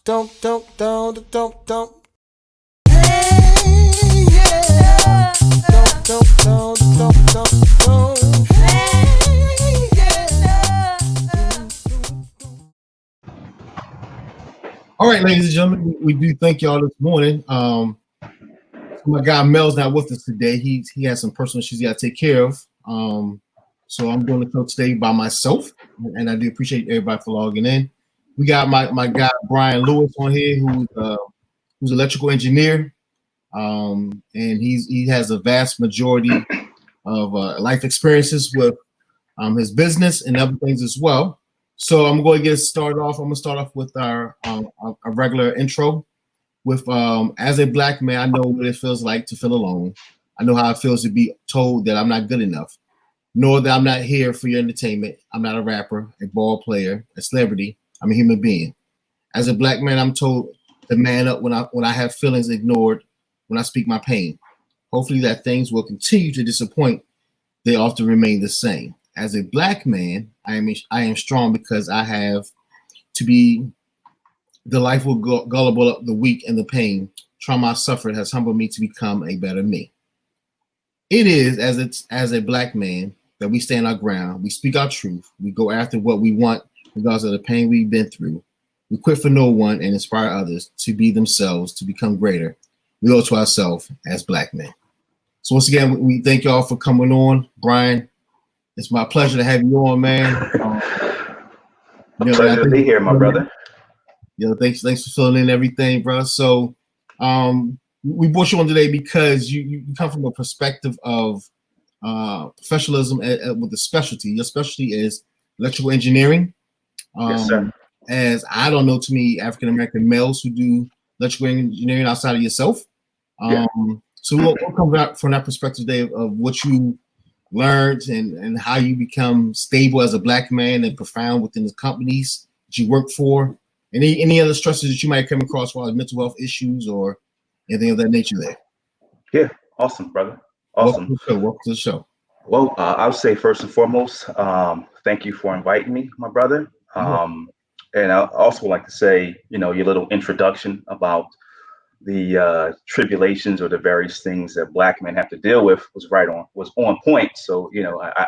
Don't. Hey, yeah. Don't. Hey, yeah. All right, ladies and gentlemen, we do thank y'all this morning. My guy Mel's not with us today. He has some personal issues he got to take care of. So I'm doing the show today by myself, and I do appreciate everybody for logging in. We got my guy Brian Lewis on here, who's an electrical engineer, and he has a vast majority of life experiences with his business and other things as well. So I'm going to get started off. I'm going to start off with our regular intro. With as a black man, I know what it feels like to feel alone. I know how it feels to be told that I'm not good enough, nor that I'm not here for your entertainment. I'm not a rapper, a ball player, a celebrity. I'm a human being. As a black man, I'm told to man up when I have feelings ignored, when I speak my pain. Hopefully that things will continue to disappoint. They often remain the same. As a black man, I am strong because I have to be the life will gullible up the weak and the pain. Trauma I suffered has humbled me to become a better me. It is as a black man that we stand our ground. We speak our truth. We go after what we want, regardless of the pain we've been through. We quit for no one and inspire others to be themselves, to become greater. We owe it to ourselves as black men. So once again, we thank y'all for coming on. Brian, it's my pleasure to have you on, man. Pleasure to be here, my brother. Thanks for filling in everything, bro. So we brought you on today because you come from a perspective of professionalism with a specialty. Your specialty is electrical engineering. Yes, sir. As I don't know too many African American males who do electrical engineering outside of yourself. Yeah. So we'll come back from that perspective today of what you learned and how you become stable as a black man and profound within the companies that you work for. Any other stresses that you might come across while mental health issues or anything of that nature there? Yeah, awesome, brother. Awesome. Welcome to the show. Well, I would say first and foremost, thank you for inviting me, my brother. And I also like to say, your little introduction about the tribulations or the various things that black men have to deal with was on point. So,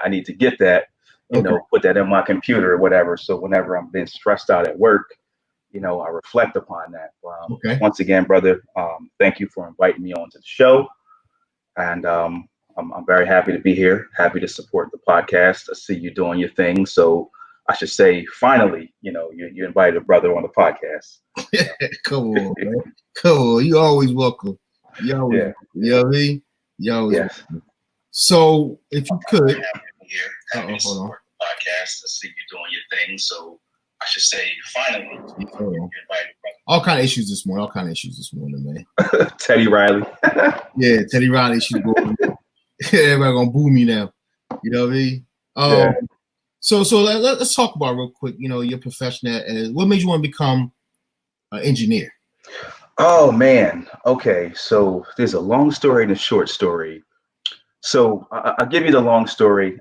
I need to get that, put that in my computer or whatever. So whenever I'm being stressed out at work, I reflect upon that. Once again, brother, thank you for inviting me onto the show. And I'm very happy to be here, happy to support the podcast. I see you doing your thing. So I should say, finally, you invited a brother on the podcast. Come on, man. Come on. You always welcome. You always welcome. You know what I mean? You always welcome. So if you could. Happy to be here, happy to support the podcast. I see you doing your thing. So I should say, finally, you invited all kind of issues this morning, man. Teddy Riley. Yeah, Teddy Riley issues going. Everybody gonna boo me now. You know what I mean? Yeah. So let's talk about real quick. Your profession. What made you want to become an engineer? Oh man. Okay. So there's a long story and a short story. So I'll give you the long story.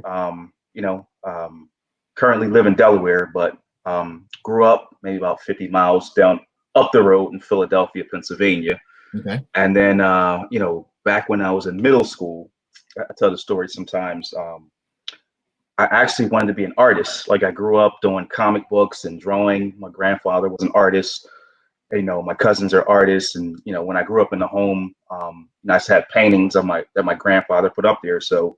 Currently live in Delaware, but grew up maybe about 50 miles down up the road in Philadelphia, Pennsylvania. Okay. And then, back when I was in middle school, I tell the story sometimes. I actually wanted to be an artist. Like I grew up doing comic books and drawing. My grandfather was an artist. My cousins are artists. And, when I grew up in the home, I just had paintings of that my grandfather put up there. So,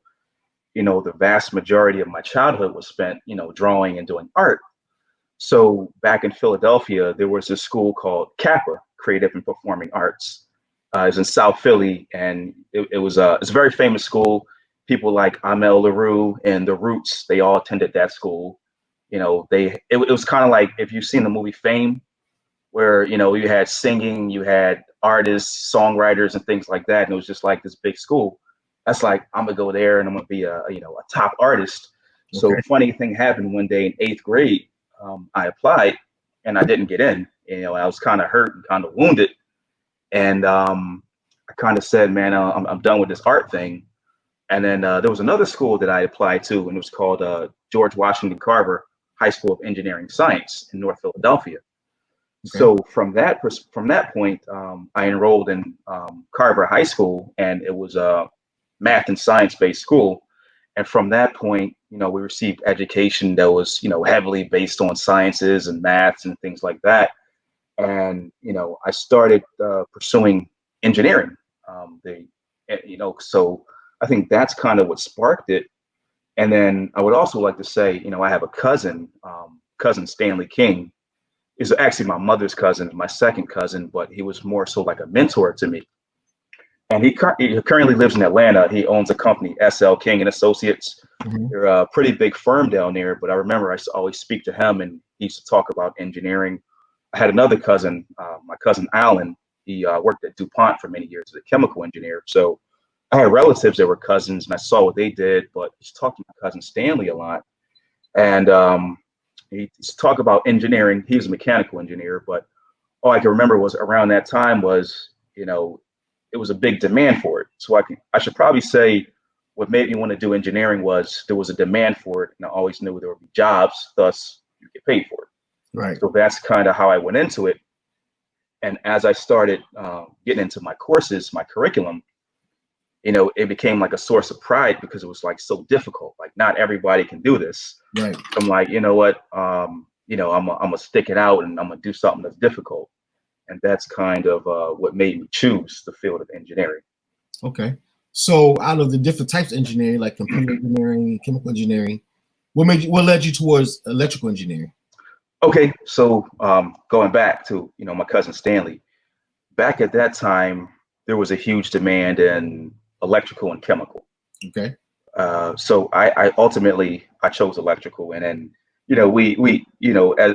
the vast majority of my childhood was spent, drawing and doing art. So back in Philadelphia, there was this school called Kappa, Creative and Performing Arts. It's in South Philly, and it's a very famous school. People like Amel LaRue and The Roots, they all attended that school. It was kind of like if you've seen the movie Fame, where you had singing, you had artists, songwriters, and things like that, and it was just like this big school. That's like I'm gonna go there and I'm gonna be a top artist. So funny thing happened one day in 8th grade. I applied and I didn't get in. I was kind of hurt and kind of wounded. And I kind of said, man, I'm done with this art thing. And then there was another school that I applied to, and it was called George Washington Carver High School of Engineering Science in North Philadelphia. Okay. So from that point, I enrolled in Carver High School, and it was a math and science based school. And from that point, we received education that was, heavily based on sciences and maths and things like that. And I started pursuing engineering. So I think that's kind of what sparked it. And then I would also like to say, I have a cousin, cousin Stanley King, is actually my mother's cousin, my second cousin, but he was more so like a mentor to me. And he currently lives in Atlanta. He owns a company, SL King and Associates. Hmm. They're a pretty big firm down there. But I remember I used to always speak to him, and he used to talk about engineering. I had another cousin, my cousin Alan. He worked at DuPont for many years as a chemical engineer. So I had relatives that were cousins, and I saw what they did. But he's talking to my cousin Stanley a lot, and he used to talk about engineering. He was a mechanical engineer, but all I can remember was around that time was, it was a big demand for it. So I should probably say what made me want to do engineering was there was a demand for it, and I always knew there would be jobs, thus you get paid for it. Right. So that's kind of how I went into it. And as I started getting into my courses, my curriculum, it became like a source of pride because it was like so difficult. Like not everybody can do this. Right. I'm like, you know what? I'm gonna stick it out and I'm gonna do something that's difficult. And that's kind of what made me choose the field of engineering. Okay. So out of the different types of engineering, like computer engineering, chemical engineering, what led you towards electrical engineering? Okay, so going back to my cousin Stanley, back at that time there was a huge demand in electrical and chemical. Okay. So I ultimately I chose electrical, and then we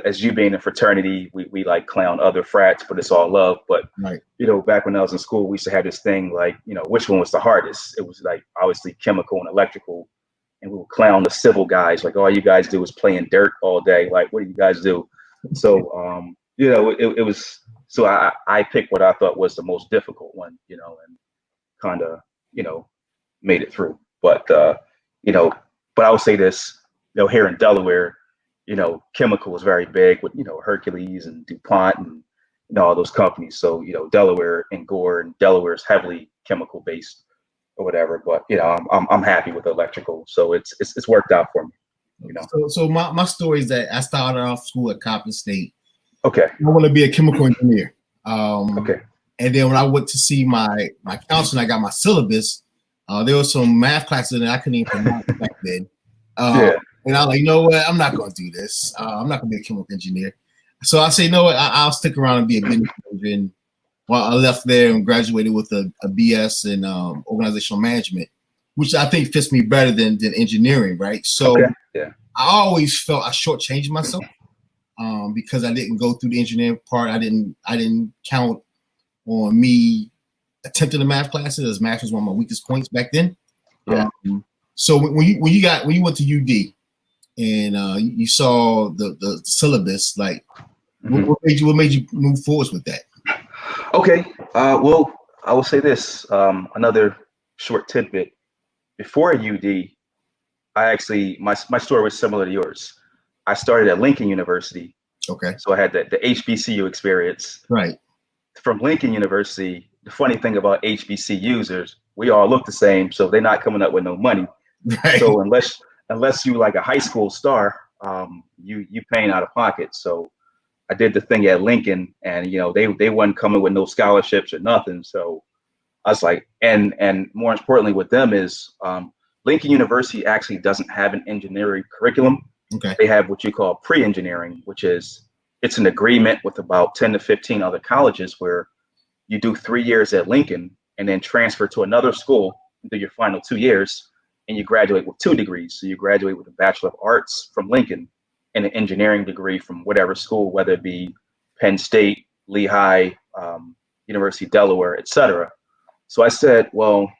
as you being in fraternity, we like clown other frats, but it's all love. But Right. back when I was in school, we used to have this thing like which one was the hardest. It was like obviously chemical and electrical, and we would clown the civil guys like all you guys do is play in dirt all day. Like what do you guys do? So it was so I picked what I thought was the most difficult one, and kind of you know made it through. But you know, but I would say this, here in Delaware, chemical is very big with Hercules and DuPont and all those companies. So Delaware and Gore and Delaware is heavily chemical based or whatever. But I'm happy with electrical, so it's worked out for me. So my story is that I started off school at Coppin State. Okay. I want to be a chemical engineer. Okay. And then when I went to see my counselor, I got my syllabus. There was some math classes that I couldn't even pronounce back then. Yeah. And I was like, you know what? I'm not going to do this. I'm not going to be a chemical engineer. So I say, you know what? I'll stick around and be a business major. And well, I left there and graduated with a BS in organizational management, which I think fits me better than engineering, right? So Okay. Yeah. I always felt I shortchanged myself because I didn't go through the engineering part. I didn't count on me attempting the math classes, as math was one of my weakest points back then. Yeah. So when you went to UD and you saw the syllabus, like what made you move forwards with that? Okay. Well, I will say this. Another short tidbit. Before UD, I actually my story was similar to yours. I started at Lincoln University, Okay. so I had the HBCU experience. Right. From Lincoln University, the funny thing about HBCUs is we all look the same, so they're not coming up with no money. Right. So unless you like a high school star, you paying out of pocket. So I did the thing at Lincoln, and they wasn't coming with no scholarships or nothing. So I was like, and more importantly with them is Lincoln University actually doesn't have an engineering curriculum. Okay. They have what you call pre-engineering, which is it's an agreement with about 10 to 15 other colleges where you do 3 years at Lincoln and then transfer to another school and do your final 2 years and you graduate with 2 degrees. So you graduate with a Bachelor of Arts from Lincoln and an engineering degree from whatever school, whether it be Penn State, Lehigh, University of Delaware, etc. So I said, well,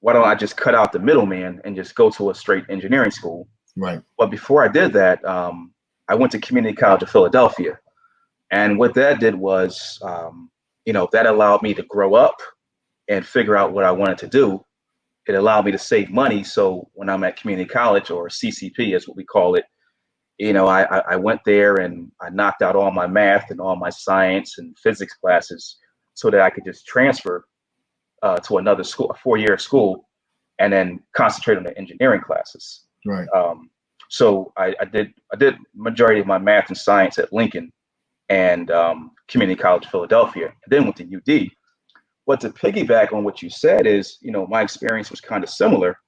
why don't I just cut out the middleman and just go to a straight engineering school? Right. But before I did that, I went to Community College of Philadelphia. And what that did was, that allowed me to grow up and figure out what I wanted to do. It allowed me to save money. So when I'm at community college, or CCP is what we call it, I went there and I knocked out all my math and all my science and physics classes so that I could just transfer to another school, a 4-year school, and then concentrate on the engineering classes. Right. So I did majority of my math and science at Lincoln and Community College Philadelphia, and then went to UD. But to piggyback on what you said is, my experience was kind of similar,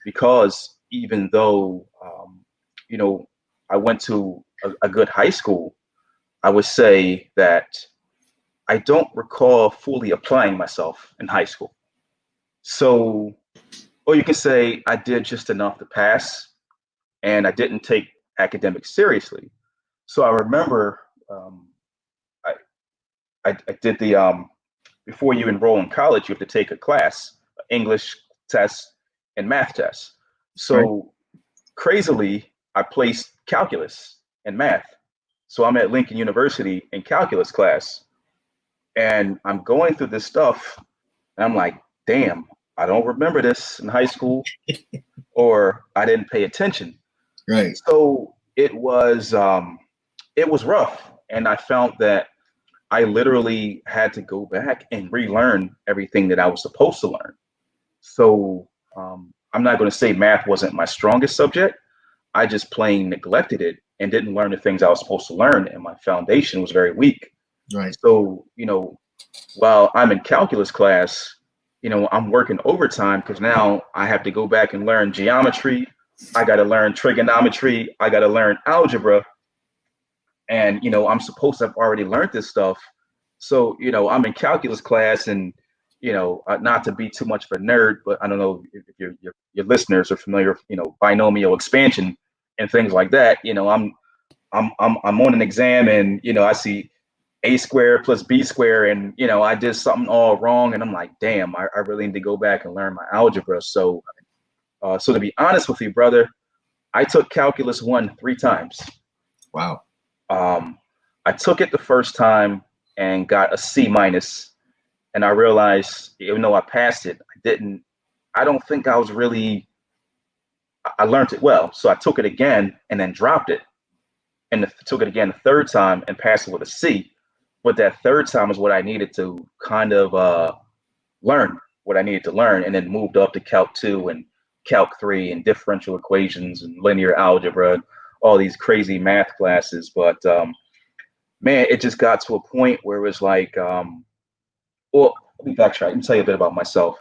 because even though I went to a good high school, I would say that I don't recall fully applying myself in high school. So, or you can say I did just enough to pass, and I didn't take academics seriously. So I remember I, I did the before you enroll in college, you have to take a class, English test and math test. So Right. crazily, I placed calculus and math. So I'm at Lincoln University in calculus class, and I'm going through this stuff, and I'm like, damn, I don't remember this in high school, or I didn't pay attention. Right. So it was rough, and I found that I literally had to go back and relearn everything that I was supposed to learn. So I'm not going to say math wasn't my strongest subject. I just plain neglected it and didn't learn the things I was supposed to learn, and my foundation was very weak. Right. So, while I'm in calculus class, I'm working overtime because now I have to go back and learn geometry. I got to learn trigonometry. I got to learn algebra. And, I'm supposed to have already learned this stuff. So, I'm in calculus class, and, not to be too much of a nerd, but I don't know if your listeners are familiar with, binomial expansion and things like that. I'm on an exam, and, I see a squared plus b squared, and I did something all wrong, and I'm like, damn, I really need to go back and learn my algebra. So to be honest with you, brother, I took calculus 1 3 times. Wow. I took it the first time and got a C minus, and I realized, even though I passed it, I don't think I was really, I learned it well. So I took it again and then dropped it, and took it again the third time and passed it with a C. But that third time is what I needed to kind of learn what I needed to learn, and then moved up to Calc 2 and Calc 3 and differential equations and linear algebra and all these crazy math classes. But man, it just got to a point where it was like, well, let me backtrack. Let me tell you a bit about myself.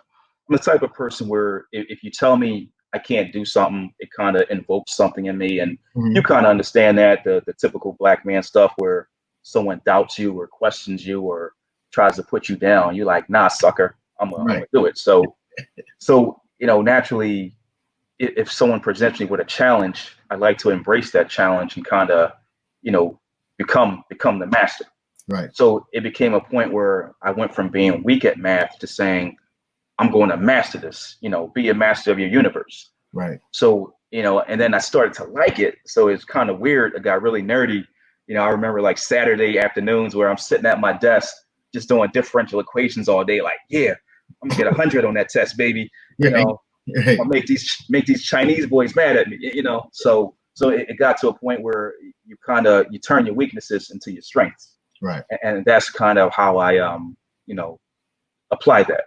I'm the type of person where if you tell me I can't do something, it kind of invokes something in me. And Mhm. you kind of understand that, the typical black man stuff where someone doubts you or questions you or tries to put you down. You're like, nah, sucker, I'm gonna Right. do it. So naturally, if someone presents me with a challenge, I like to embrace that challenge and kind of, become the master. Right. So it became a point where I went from being weak at math to saying, I'm going to master this, be a master of your universe. Right. So, and then I started to like it. So it's kind of weird. It got really nerdy. I remember like Saturday afternoons where I'm sitting at my desk just doing differential equations all day. Like, yeah, I'm gonna get 100 on that test, baby. Right. Right. I'll make these Chinese boys mad at me. So it got to a point where you turn your weaknesses into your strengths. Right. And that's kind of how I applied that.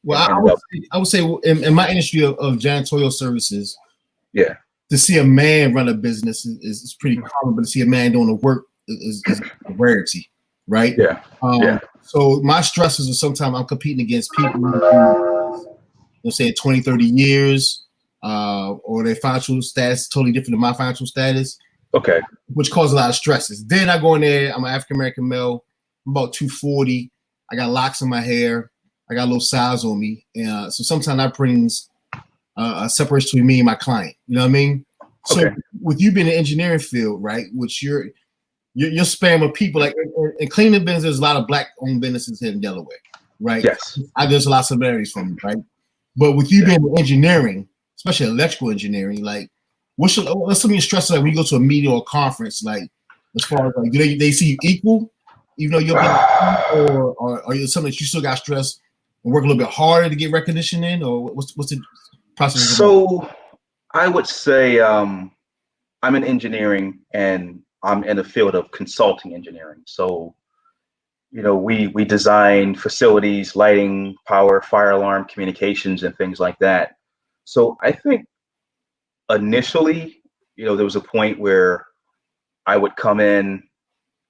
Well, and I would say in my industry of janitorial services, yeah, to see a man run a business is pretty common, but to see a man doing the work is a rarity, right? yeah, yeah. So my stresses are sometimes I'm competing against people who, let's say 20, 30 years, or their financial status totally different than my financial status. Okay. Which causes a lot of stresses. Then I go in there, I'm an African American male, I'm about 240, I got locks in my hair, I got a little size on me. So sometimes that brings a separation between me and my client. You know what I mean? So Okay. with you being in the engineering field, right, which you're spam of people, like in cleaning business, there's a lot of black owned businesses here in Delaware, right? Yes. There's a lot of similarities from me, right? But with you being in engineering, especially electrical engineering, like what's some of your stresses like when you go to a meeting or a conference, like as far as like do they see you equal, even though you're or are you something that you still got stress and work a little bit harder to get recognition in, or what's the process? So I would say I'm in engineering and I'm in the field of consulting engineering. So, we design facilities, lighting, power, fire alarm, communications, and things like that. So I think initially, there was a point where I would come in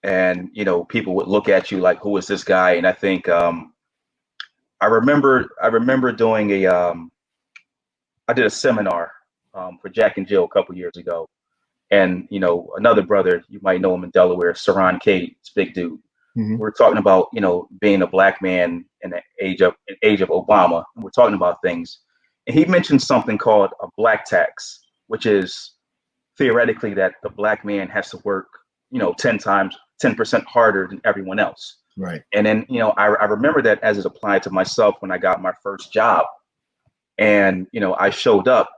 and, people would look at you like, who is this guy? And I think I remember doing I did a seminar for Jack and Jill a couple years ago. And, another brother, you might know him in Delaware, Saran Cade, this big dude. Hmm. We're talking about, being a black man in the age of Obama. And we're talking about things. And he mentioned something called a black tax, which is theoretically that the black man has to work, 10% harder than everyone else. Right. And then, I remember that as it applied to myself when I got my first job. And, I showed up,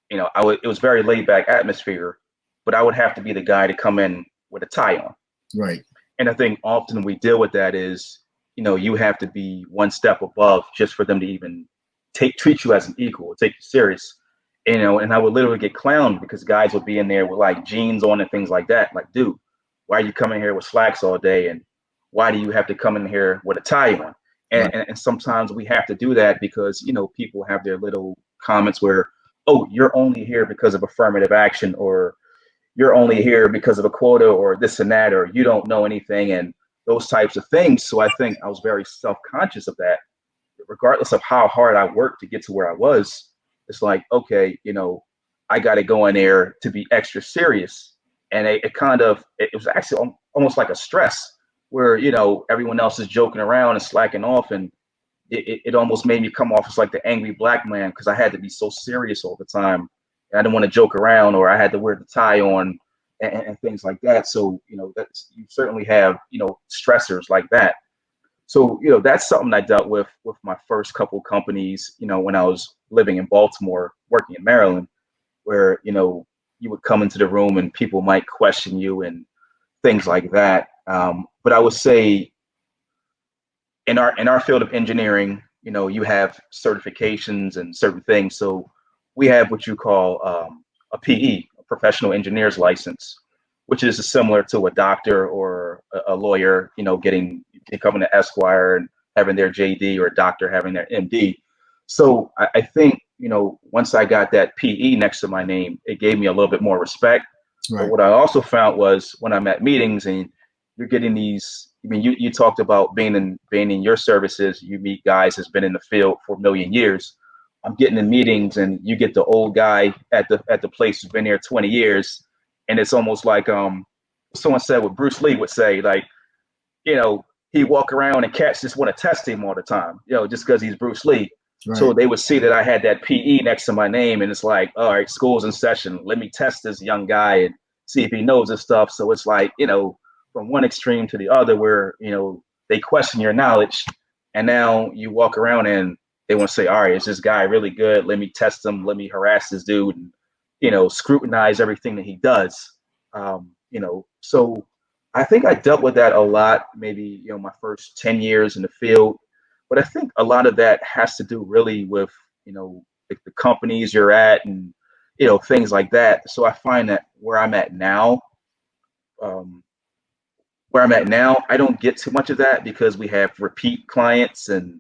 it was very laid back atmosphere, but I would have to be the guy to come in with a tie on. Right. And I think often we deal with that is, you have to be one step above just for them to even treat you as an equal, take you serious. And I would literally get clowned because guys would be in there with like jeans on and things like that. Like, dude, why are you coming here with slacks all day? And why do you have to come in here with a tie on? And, Right. and sometimes we have to do that because, people have their little comments where, oh, you're only here because of affirmative action, or you're only here because of a quota, or this and that, or you don't know anything, and those types of things. So I think I was very self-conscious of that, regardless of how hard I worked to get to where I was. It's like, okay, I got to go in there to be extra serious. And it was actually almost like a stress where, everyone else is joking around and slacking off. And it almost made me come off as like the angry black man because I had to be so serious all the time. And I didn't want to joke around, or I had to wear the tie on and things like that. So, you certainly have, stressors like that. So, that's something I dealt with my first couple companies, when I was living in Baltimore, working in Maryland, where, you would come into the room and people might question you and things like that. But I would say in our field of engineering, you have certifications and certain things. So we have what you call a PE, a professional engineer's license, which is similar to a doctor or a lawyer, becoming an Esquire and having their JD, or a doctor having their MD. So I think, once I got that PE next to my name, it gave me a little bit more respect. But Right. what I also found was when I'm at meetings and you're getting these, I mean, you talked about being in your services, you meet guys that's been in the field for a million years. I'm getting in meetings and you get the old guy at the place who's been there 20 years. And it's almost like someone said what Bruce Lee would say, like, he walk around and cats just want to test him all the time, just because he's Bruce Lee. Right. So they would see that I had that PE next to my name, and it's like, all right, school's in session. Let me test this young guy and see if he knows his stuff. So it's like, from one extreme to the other, where they question your knowledge, and now you walk around and they want to say, all right, is this guy really good? Let me test him. Let me harass this dude, and scrutinize everything that he does. So I think I dealt with that a lot, maybe, my first 10 years in the field. But I think a lot of that has to do really with, the companies you're at and, things like that. So I find that um, where I'm at now, I don't get too much of that because we have repeat clients and,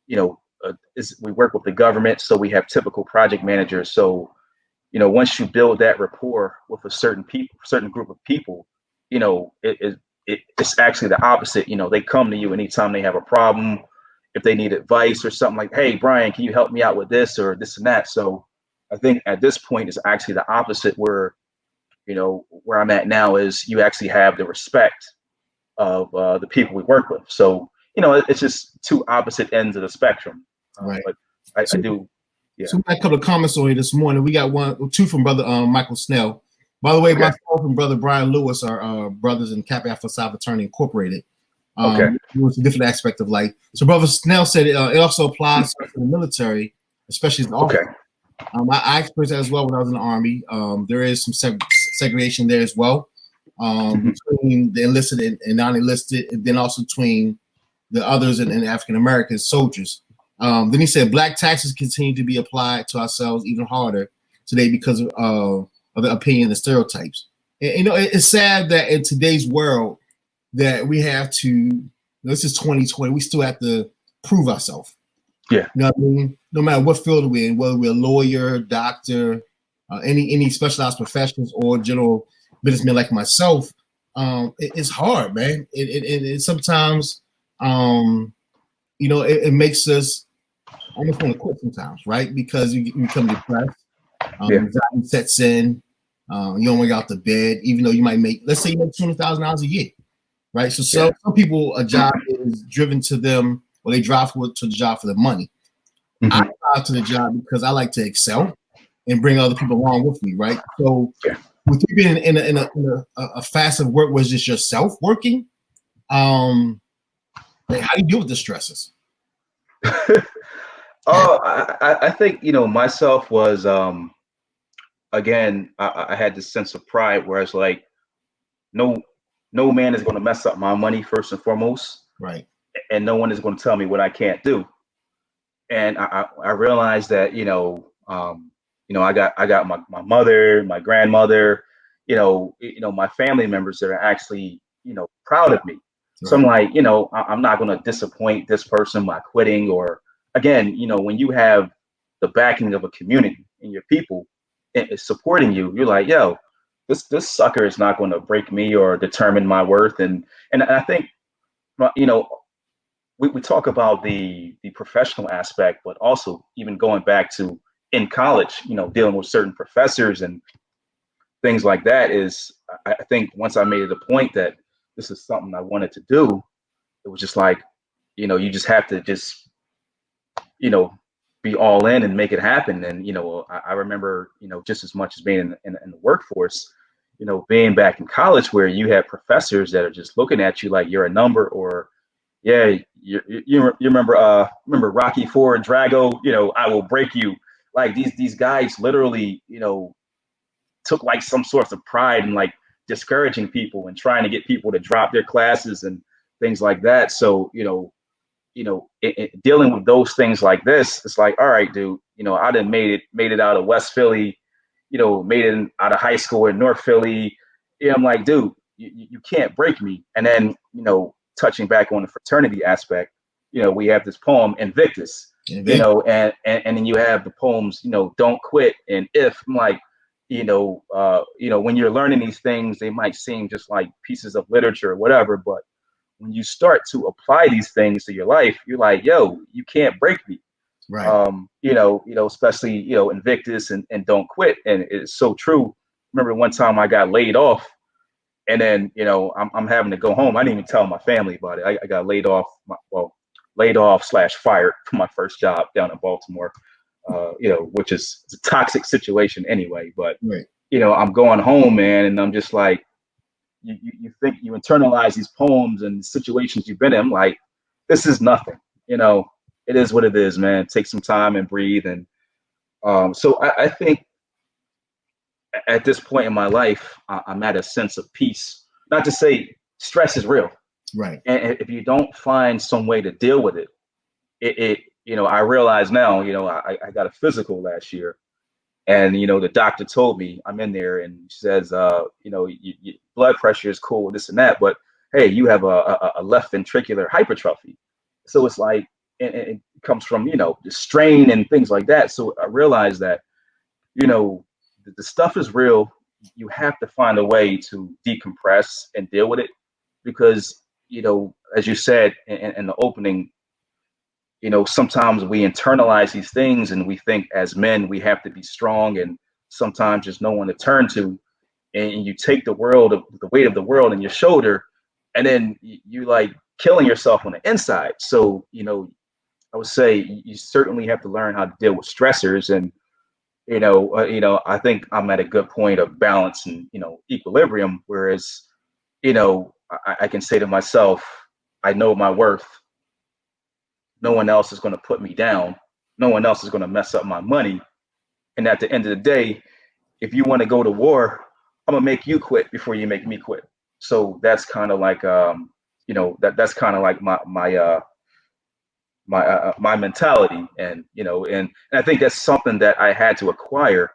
we work with the government. So we have typical project managers. So, once you build that rapport with a certain group of people, it's actually the opposite. They come to you anytime they have a problem, if they need advice or something like, hey, Brian, can you help me out with this or this and that? So I think at this point it's actually the opposite, where, where I'm at now is you actually have the respect of the people we work with. So, it's just two opposite ends of the spectrum. Right. But I do. Yeah. So we got a couple of comments on here this morning. We got two from brother Michael Snell. By the way, Okay. myself and brother Brian Lewis are brothers in Kappa Alpha Psi Fraternity Incorporated. Okay. It's a different aspect of life. So brother Snell said it also applies to the military, especially as an officer. I experienced that as well when I was in the Army. There is some segregation there as well, between the enlisted and non-enlisted, and then also between the others and African American soldiers. Then he said black taxes continue to be applied to ourselves even harder today because of of the opinion and stereotypes. And, it's sad that in today's world that we have to. This is 2020. We still have to prove ourselves. Yeah. You know what I mean? No matter what field we're in, whether we're a lawyer, doctor, any specialized professions, or general businessman like myself, it's hard, man. It sometimes, it makes us almost want to quit sometimes, right? Because you become depressed, anxiety sets in. You don't want to get out the bed, even though you might make, let's say you make $200,000 a year, right? So some people, a job is driven to them, or they drive to the job for the money. Mm-hmm. I drive to the job because I like to excel and bring other people along with me, right? So with you being in a facet of work where it's just yourself working, how do you deal with the stresses? I think, myself was, again, I had this sense of pride where it's like, no man is going to mess up my money first and foremost. Right. And no one is going to tell me what I can't do. And I realized that, I got my mother, my grandmother, my family members that are actually, proud of me. So I'm like, I'm not going to disappoint this person by quitting. Or again, when you have the backing of a community and your people supporting you, you're like, yo, this sucker is not going to break me or determine my worth. And I think, we talk about the professional aspect, but also even going back to in college, dealing with certain professors and things like that is, I think once I made it a point that this is something I wanted to do, it was just like, you just have to just, be all in and make it happen. And, I remember, just as much as being in the workforce, being back in college where you have professors that are just looking at you like you're a number, or you remember Rocky IV and Drago, I will break you. Like these guys literally, took like some sorts of pride in like discouraging people and trying to get people to drop their classes and things like that. So, dealing with those things like this, it's like, all right, dude, I done made it out of West Philly, made it out of high school in North Philly. I'm like, dude, you can't break me. And then, touching back on the fraternity aspect, we have this poem Invictus, and then you have the poems, Don't Quit and If. I'm like, when you're learning these things, they might seem just like pieces of literature or whatever, but when you start to apply these things to your life, you're like, yo, you can't break me. Right. Especially, Invictus and Don't Quit. And it's so true. Remember one time I got laid off, and then, I'm having to go home. I didn't even tell my family about it. I got laid off, / fired from my first job down in Baltimore, which is a toxic situation anyway. But, I'm going home, man, and I'm just like, you think you internalize these poems and situations you've been in. I'm like, this is nothing. It is what it is, man. Take some time and breathe. And so I think at this point in my life, I'm at a sense of peace. Not to say stress is real, right? And if you don't find some way to deal with it, I realize now. I got a physical last year, and the doctor told me, I'm in there, and she says, blood pressure is cool, this and that, but hey, you have a left ventricular hypertrophy. So it's like, it comes from the strain and things like that. So I realized that the stuff is real. You have to find a way to decompress and deal with it, because as you said in the opening, sometimes we internalize these things and we think as men we have to be strong, and sometimes there's no one to turn to, and you take the weight of the world on your shoulder, and then you like killing yourself on the inside. So I would say you certainly have to learn how to deal with stressors. And I think I'm at a good point of balance and equilibrium, whereas I can say to myself, I know my worth. No one else is going to put me down. No one else is going to mess up my money. And at the end of the day, if you want to go to war, I'm gonna make you quit before you make me quit. So that's kind of like that's kind of like my mentality. And and I think that's something that I had to acquire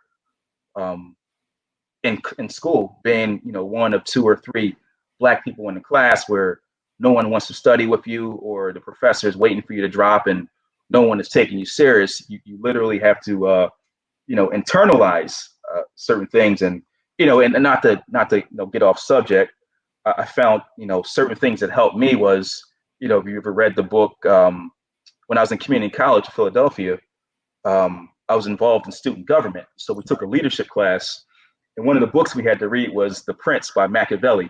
in school, being one of two or three Black people in the class, where no one wants to study with you, or the professor is waiting for you to drop, and no one is taking you serious. You literally have to internalize certain things, and and not to get off subject. I found certain things that helped me was, if you ever read the book, when I was in community college in Philadelphia, I was involved in student government, so we took a leadership class, and one of the books we had to read was The Prince by Machiavelli.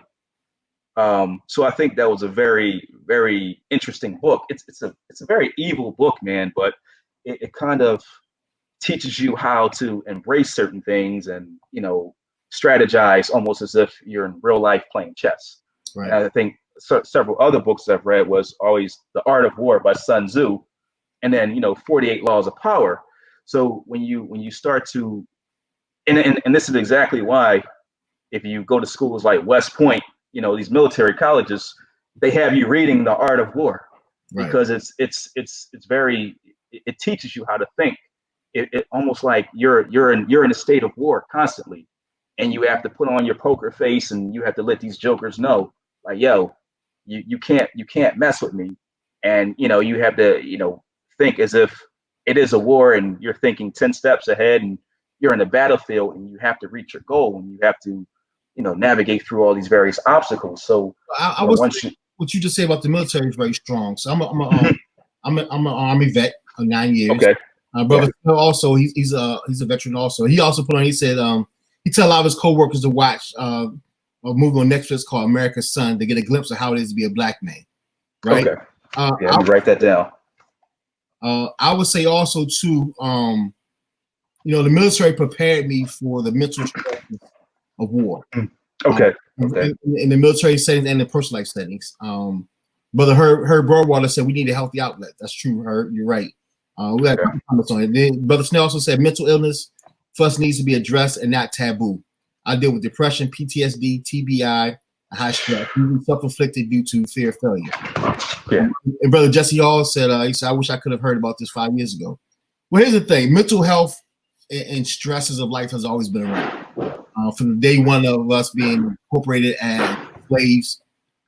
So I think that was a very, very interesting book. It's a very evil book, man, but it kind of teaches you how to embrace certain things and strategize, almost as if you're in real life playing chess. Right. And I think several other books I've read was always The Art of War by Sun Tzu, and then 48 Laws of Power. So when you start to, and this is exactly why, if you go to schools like West Point, these military colleges, they have you reading The Art of War, Right. because it teaches you how to think. It almost like you're in a state of war constantly, and you have to put on your poker face, and you have to let these jokers know, like, yo, you can't mess with me, and you have to think as if it is a war, and you're thinking 10 steps ahead, and you're in the battlefield, and you have to reach your goal, and you have to navigate through all these various obstacles. So I was what you just say about the military is very strong. So I'm an Army vet of 9 years. Okay. Brother also he's a veteran also. He also put on. He said he tell a lot of his coworkers to watch a movie on Netflix called America's Son to get a glimpse of how it is to be a Black man. Right. Okay. Let me write that down. I would say also too, the military prepared me for the mental stresses of war. Okay. In the military settings and the personal life settings. Brother Herb Broadwater said we need a healthy outlet. That's true, Herb. You're right. We had comments on it. Then Brother Snell also said mental illness for us needs to be addressed and not taboo. I deal with depression, PTSD, TBI, high stress, self-inflicted due to fear of failure. Yeah. And Brother Jesse Hall said, he said, I wish I could have heard about this 5 years ago. Well, here's the thing. Mental health and stresses of life has always been around. From the day one of us being incorporated as slaves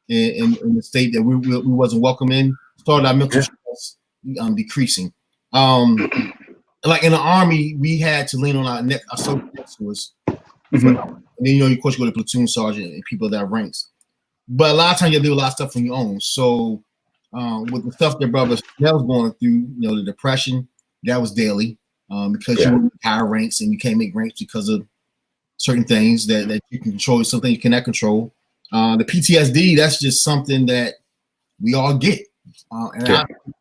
in the state that we wasn't welcome in, started our mental stress decreasing. Like in the Army, we had to lean on our social networks. And then, of course, you go to platoon sergeant and people that ranks. But a lot of times you do a lot of stuff on your own. So with the stuff that Brother Snell's going through, the depression, that was daily because you were in higher ranks and you can't make ranks because of certain things that you can control, something you cannot control. The PTSD, that's just something that we all get.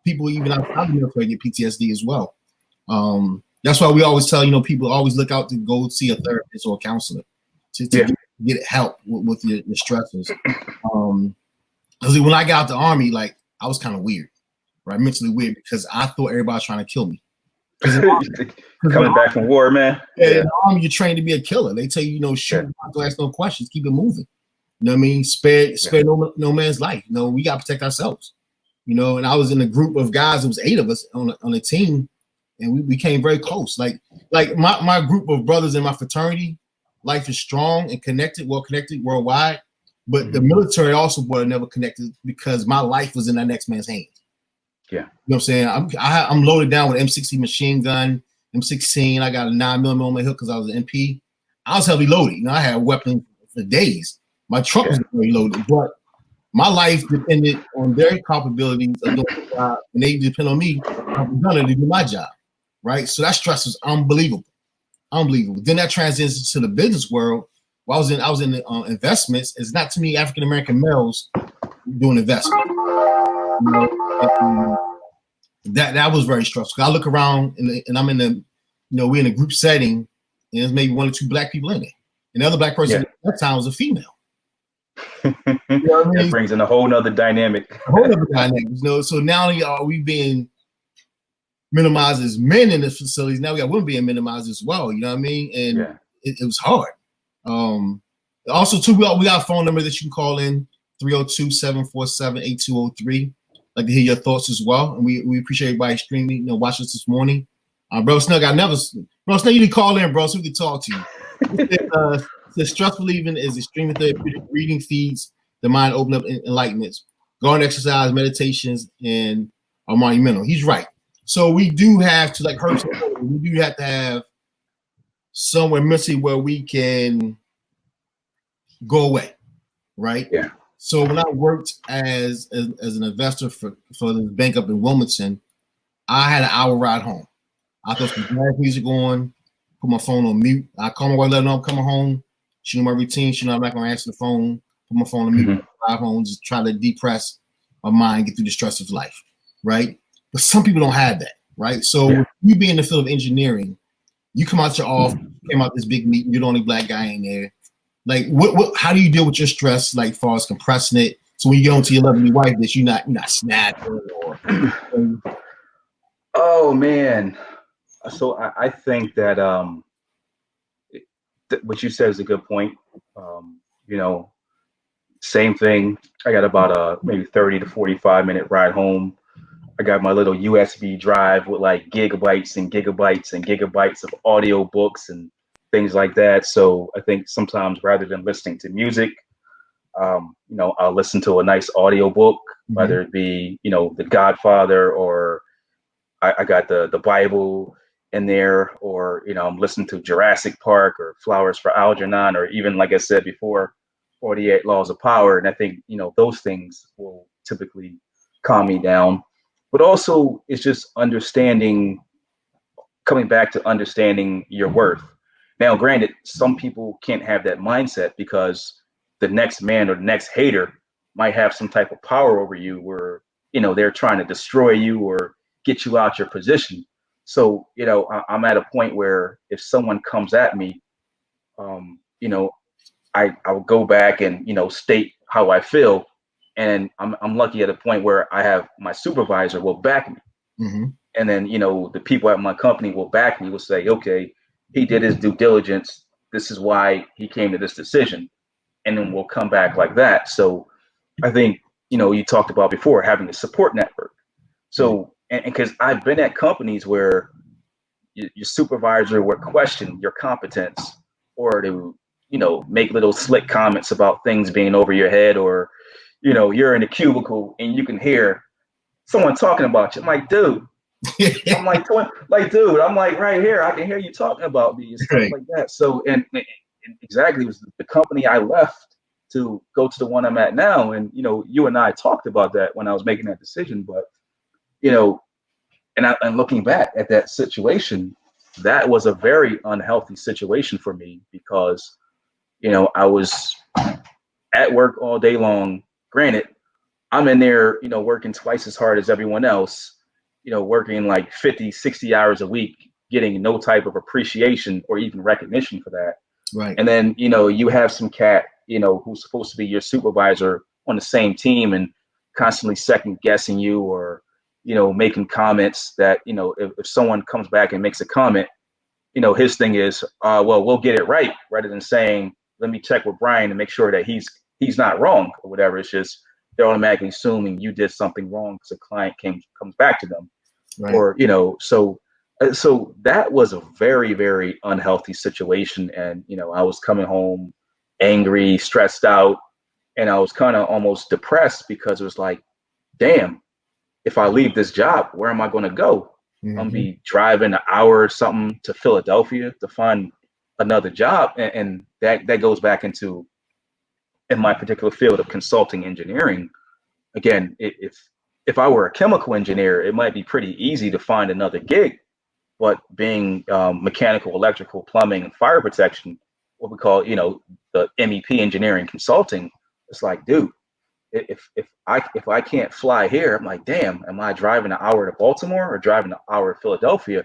People even outside the military get PTSD as well. That's why we always tell people always look out to go see a therapist or a counselor to get help with your stresses. Because when I got out the Army, like I was kind of weird, right? Mentally weird because I thought everybody was trying to kill me. Coming back from war, man. In the Army, you're trained to be a killer. They tell you, shoot, don't ask no questions, keep it moving. You know what I mean? Spare no man's life. We got to protect ourselves. And I was in a group of guys. It was 8 of us on a team, and we became very close. Like my group of brothers in my fraternity, life is strong and connected, well connected worldwide. But the military also brought never connected because my life was in that next man's hands. Yeah. You know what I'm saying? I'm loaded down with M60 machine gun, M16. I got a 9mm on my hip because I was an MP. I was heavily loaded. I had weapons for days. My truck was very loaded, but my life depended on their capabilities of doing the job, and they depend on me to do my job, right? So that stress was unbelievable. Then that transitions to the business world. Well, I was in investments. It's not too many African American males doing investment. That was very stressful. I look around and I'm in the, we're in a group setting, and there's maybe 1 or 2 Black people in it, and the other Black person at that time was a female. It brings in a whole nother dynamic. So not only are we being minimized as men in the facilities, now we got women being minimized as well. You know what I mean? And it was hard. Also, too, we got a phone number that you can call in, 302-747-8203. Like to hear your thoughts as well, and we appreciate everybody streaming, watching us this morning. Bro Snell, Bro Snell, you need to call in, bro, so we can talk to you. The stress relieving is extremely therapeutic. Reading feeds the mind, open up enlightenments. Garden exercise, meditations, and are monumental. He's right. So we do have to, like Herb said, we do have to have somewhere mentally where we can go away, right? Yeah. So when I worked as an investor for the bank up in Wilmington, I had an hour ride home. I throw some jazz music on, put my phone on mute. I call my wife, let her know I'm coming home. She know my routine. She know I'm not going to answer the phone. Put my phone on mute. Mm-hmm. Drive home, just try to depress my mind, get through the stress of life, right? But some people don't have that, right? So Yeah. if you be in the field of engineering, you come out your office, came out this big meeting, you're the only black guy in there. Like, how do you deal with your stress, like, as far as compressing it? So when you go into your lovely wife, that you're not snapping or. Oh man. So I think that what you said is a good point. You know, same thing. I got about a maybe 30 to 45 minute ride home. I got my little USB drive with like gigabytes and gigabytes and gigabytes of audio books and things like that. So I think sometimes rather than listening to music, I'll listen to a nice audio book, whether it be, The Godfather, or I got the Bible in there, or, I'm listening to Jurassic Park or Flowers for Algernon, or even, like I said before, 48 Laws of Power. And I think, those things will typically calm me down. But also, it's just coming back to understanding your worth. Now, granted, some people can't have that mindset because the next man or the next hater might have some type of power over you where, they're trying to destroy you or get you out your position. So, I'm at a point where if someone comes at me, um, you know, I'll go back and, state how I feel. And I'm lucky at a point where I have my supervisor will back me. Mm-hmm. And then, the people at my company will back me, will say, okay, he did his due diligence. This is why he came to this decision. And then we'll come back like that. So I think, you talked about before having a support network. So, and because I've been at companies where your supervisor would question your competence, or to, make little slick comments about things being over your head, or, you're in a cubicle and you can hear someone talking about you. I'm like, dude, dude, I'm like right here. I can hear you talking about me and stuff Right. like that. So, and exactly, it was the company I left to go to the one I'm at now. And, you and I talked about that when I was making that decision. But, and looking back at that situation, that was a very unhealthy situation for me because, I was at work all day long. Granted, I'm in there, working twice as hard as everyone else, working like 50, 60 hours a week, getting no type of appreciation or even recognition for that. Right. And then, you have some cat, who's supposed to be your supervisor on the same team and constantly second guessing you, or, making comments that, if someone comes back and makes a comment, his thing is, well, we'll get it right, rather than saying, let me check with Brian to make sure that he's not wrong or whatever. It's just they're automatically assuming you did something wrong because the client comes back to them, Right. or so that was a very, very unhealthy situation. And I was coming home angry, stressed out, and I was kind of almost depressed because it was like, damn, if I leave this job, where am I going to go? Mm-hmm. I'm be driving an hour or something to Philadelphia to find another job, and that goes back into, in my particular field of consulting engineering. Again, if I were a chemical engineer, it might be pretty easy to find another gig. But being mechanical, electrical, plumbing, and fire protection, what we call, the MEP engineering consulting, it's like, dude, if I can't fly here, I'm like, damn, am I driving an hour to Baltimore or driving an hour to Philadelphia?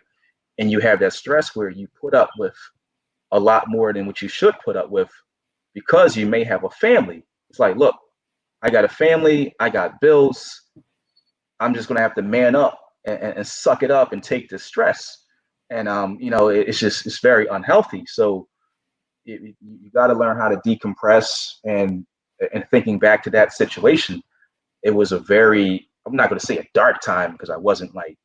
And you have that stress where you put up with a lot more than what you should put up with because you may have a family. It's like, look, I got a family, I got bills. I'm just gonna have to man up and suck it up and take the stress. And it's very unhealthy. So you got to learn how to decompress. And thinking back to that situation, it was a very, I'm not going to say a dark time because I wasn't like,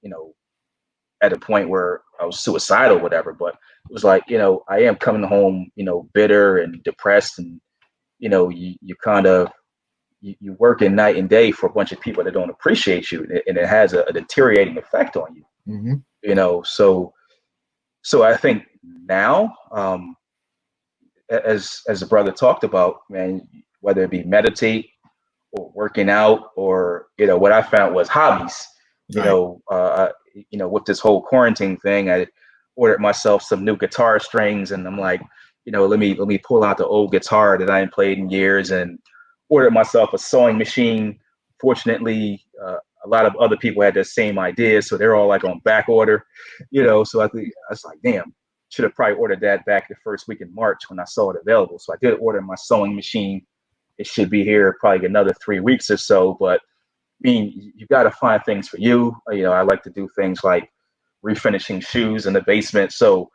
at a point where I was suicidal, or whatever. But it was like, I am coming home, bitter and depressed, and you kind of you working night and day for a bunch of people that don't appreciate you, and it has a deteriorating effect on you. Mm-hmm. So I think now, as the brother talked about, man, whether it be meditate or working out, or what I found was hobbies. Right. With this whole quarantine thing, I ordered myself some new guitar strings, and I'm like, let me pull out the old guitar that I ain't played in years, and ordered myself a sewing machine. Fortunately, a lot of other people had the same idea, so they're all like on back order, So I was like, damn, should have probably ordered that back the first week in March when I saw it available. So I did order my sewing machine. It should be here probably another 3 weeks or so. But I mean, you got to find things for you. I like to do things like refinishing shoes in the basement. So,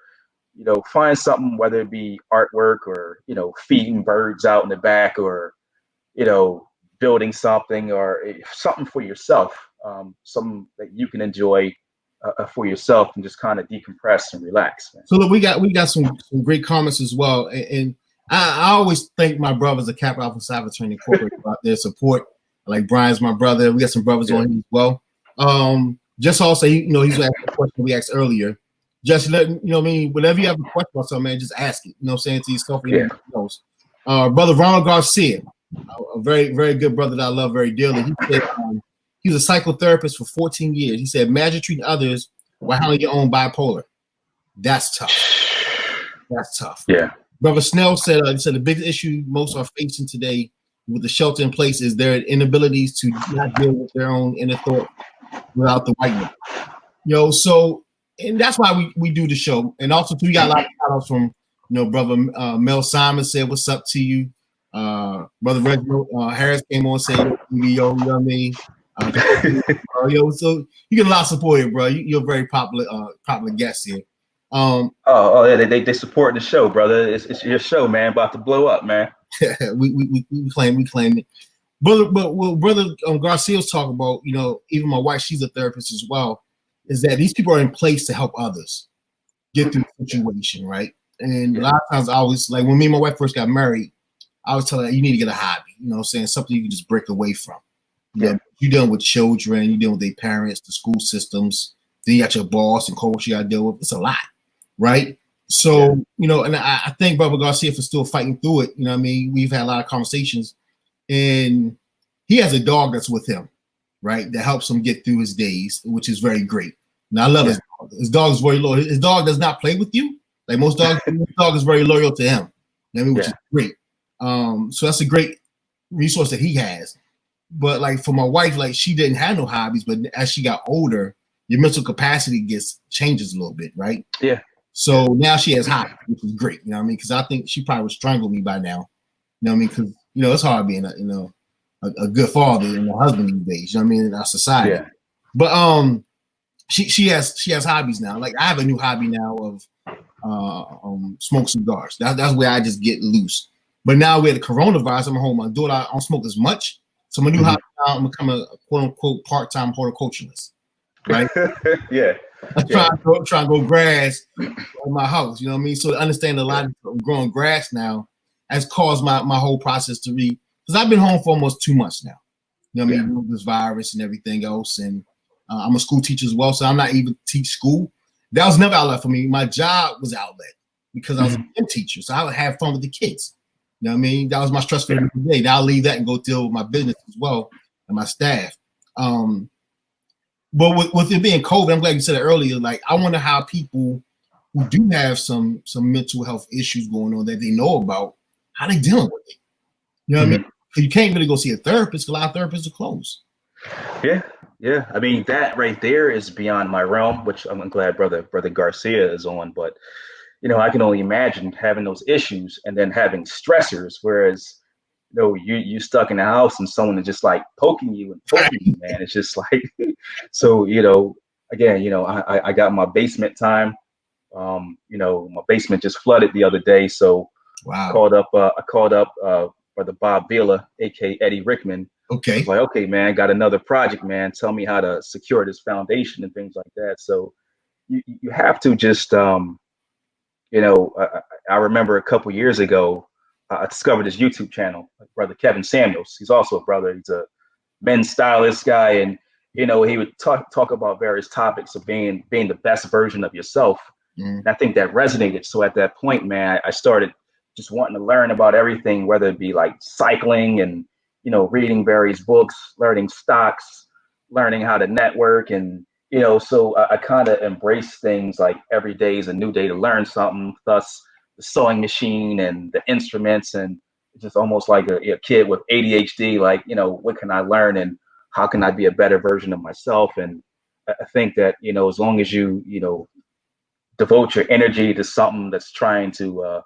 find something, whether it be artwork or, feeding birds out in the back, or, building something, or something for yourself, something that you can enjoy for yourself, and just kind of decompress and relax, man. So look, we got some great comments as well, and I always thank my brothers at Capital Alpha Psi Fraternity Incorporated about their support. Like Brian's my brother. We got some brothers on here as well. Just also, he's asking a question we asked earlier. Just let whenever you have a question about something, man, just ask it. To yourself. Brother Ronald Garcia, a very, very good brother that I love very dearly. He said he was a psychotherapist for 14 years. He said, imagine treating others while handling your own bipolar. That's tough. That's tough. Yeah. Brother Snell said, the biggest issue most are facing today with the shelter in place is their inabilities to not deal with their own inner thought without the whiteness. So, and that's why we do the show. And also, too, we got a lot of shout-outs from, Brother Mel Simon said, what's up to you? Brother Reginald Harris came on and said, yo, you know what I mean? So you get a lot of support here, bro. You're a very popular guest here. They support the show, brother. It's your show, man. About to blow up, man. we claim it. Brother Garcia was talking about, even my wife, she's a therapist as well, is that these people are in place to help others get through the situation, right? And a lot of times I always, like when me and my wife first got married, I was telling her, you need to get a hobby, something you can just break away from. You're dealing with children, you're dealing with their parents, the school systems, then you got your boss and coach you got to deal with. It's a lot, right? So, and I thank Brother Garcia for still fighting through it. We've had a lot of conversations, and he has a dog that's with him, right? That helps him get through his days, which is very great. Now, I love his dog. His dog is very loyal. His dog does not play with you. Like most dogs, his dog is very loyal to him, which is great. So that's a great resource that he has. But like for my wife, like she didn't have no hobbies, but as she got older, your mental capacity changes a little bit, right? Yeah. So now she has hobbies, which is great. Because I think she probably would strangle me by now. Because it's hard being a good father and a husband these days. In our society. Yeah. But she has hobbies now. Like I have a new hobby now of smoke cigars. That's where I just get loose. But now with the coronavirus, I'm home. My daughter, I don't smoke as much. So my new hobby now, I'm becoming a quote unquote part-time horticulturalist. Right? Yeah. I'm trying to grow grass in my house. You know what I mean? So to understand a lot of growing grass now has caused my whole process to read. Because I've been home for almost 2 months now. You know what I mean? With this virus and everything else. And I'm a school teacher as well. So I'm not even teach school. That was never outlet for me. My job was outlet because I was a gym teacher. So I would have fun with the kids. You know what I mean? That was my stress for the day. Now I'll leave that and go deal with my business as well and my staff. But with it being COVID, I'm glad you said it earlier. Like, I wonder how people who do have some mental health issues going on that they know about, how they dealing with it. You know what I mean? Because you can't really go see a therapist. A lot of therapists are closed. Yeah. I mean, that right there is beyond my realm, which I'm glad Brother Garcia is on. But I can only imagine having those issues and then having stressors, whereas you stuck in the house and someone is just like poking you, man. It's just like, so, again, I got my basement time. My basement just flooded the other day. So wow. I called up Brother Bob Vila, aka Eddie Rickman. Okay. I was like, okay, man, got another project, man. Tell me how to secure this foundation and things like that. So you have to just I remember a couple years ago, I discovered his YouTube channel, brother Kevin Samuels. He's also a brother. He's a men's stylist guy, and he would talk about various topics of being the best version of yourself. And I think that resonated. So at that point, man, I started just wanting to learn about everything, whether it be like cycling and reading various books, learning stocks, learning how to network, and so I kind of embrace things like every day is a new day to learn something. Thus, the sewing machine and the instruments, and it's just almost like a kid with ADHD. Like, what can I learn and how can I be a better version of myself? And I think that as long as you devote your energy to something that's trying to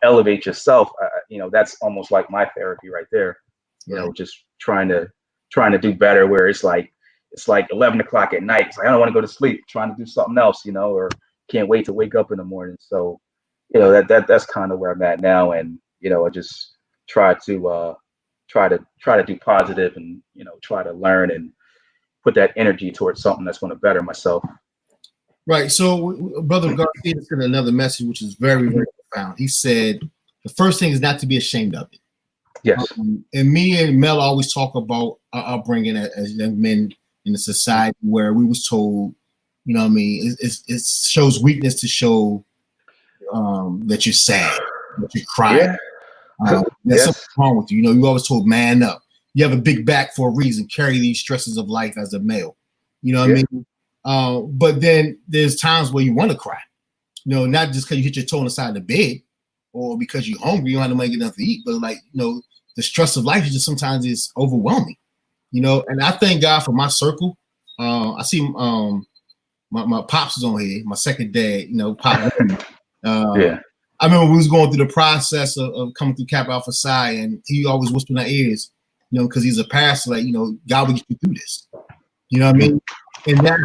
elevate yourself, that's almost like my therapy right there. Right. Just trying to do better. Where it's like 11 o'clock at night. It's like I don't want to go to sleep. Trying to do something else, or can't wait to wake up in the morning. So, that's kind of where I'm at now, and I just try to do positive, and try to learn and put that energy towards something that's going to better myself. Right. So, Brother Garcia sent another message, which is very, very profound. He said, the first thing is not to be ashamed of it. Yes. And me and Mel always talk about our upbringing as young men in a society where we was told, it shows weakness to show that you're sad, that you're crying. Yeah. There's something wrong with you. You always told man up. You have a big back for a reason. Carry these stresses of life as a male. You know what I mean? But then there's times where you want to cry. Not just because you hit your toe on the side of the bed or because you're hungry, you don't have no money to get enough to eat, but the stress of life is just sometimes is overwhelming. And I thank God for my circle. I see my pops is on here, my second dad, Pop. I remember we was going through the process of coming through Kappa Alpha Psi, and he always whispered in our ears, because he's a pastor, like, God will get you through this. You know what I mean? And that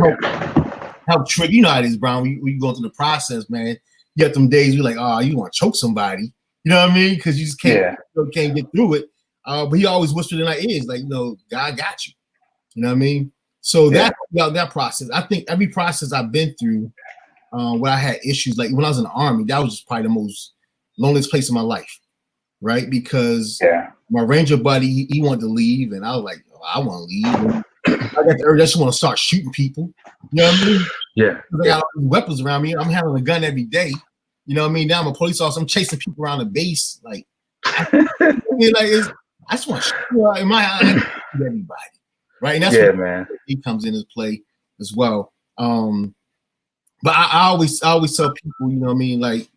helped trigger, how it is, Brown. We go through the process, man. You have them days you're like, oh, you want to choke somebody. You know what I mean? Because you just can't get through it. But he always whispered in our ears, like, God got you. You know what I mean? So that process, I think every process I've been through, where I had issues, like when I was in the Army, that was just probably the most loneliest place in my life, right? Because my Ranger buddy, he wanted to leave, and I was like, I want to leave. I got the urge, I just want to start shooting people. You know what I mean? Yeah. I got all these weapons around me. I'm handling a gun every day. You know what I mean? Now I'm a police officer. I'm chasing people around the base. Like, I just want to shoot in my eye everybody, right? And that's man. He comes in his play as well. But I always tell people, you know what I mean, like,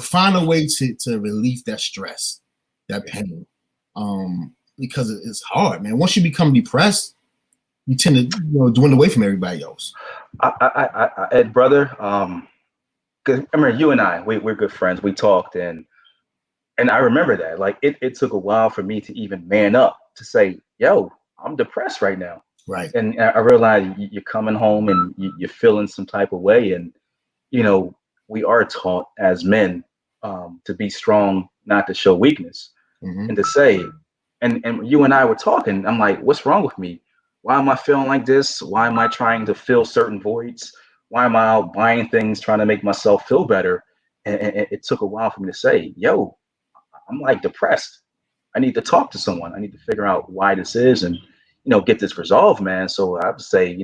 find a way to relieve that stress, that pain, because it's hard, man. Once you become depressed, you tend to dwindle away from everybody else. Ed, brother, because I remember you and I, we're good friends. We talked, and I remember that, like, it took a while for me to even man up to say, yo, I'm depressed right now. Right. And I realized you're coming home and you're feeling some type of way. And, we are taught as men to be strong, not to show weakness, and to say, and you and I were talking, I'm like, what's wrong with me? Why am I feeling like this? Why am I trying to fill certain voids? Why am I out buying things, trying to make myself feel better? And it took a while for me to say, yo, I'm like depressed. I need to talk to someone. I need to figure out why this is and, get this resolved, man. So I would say,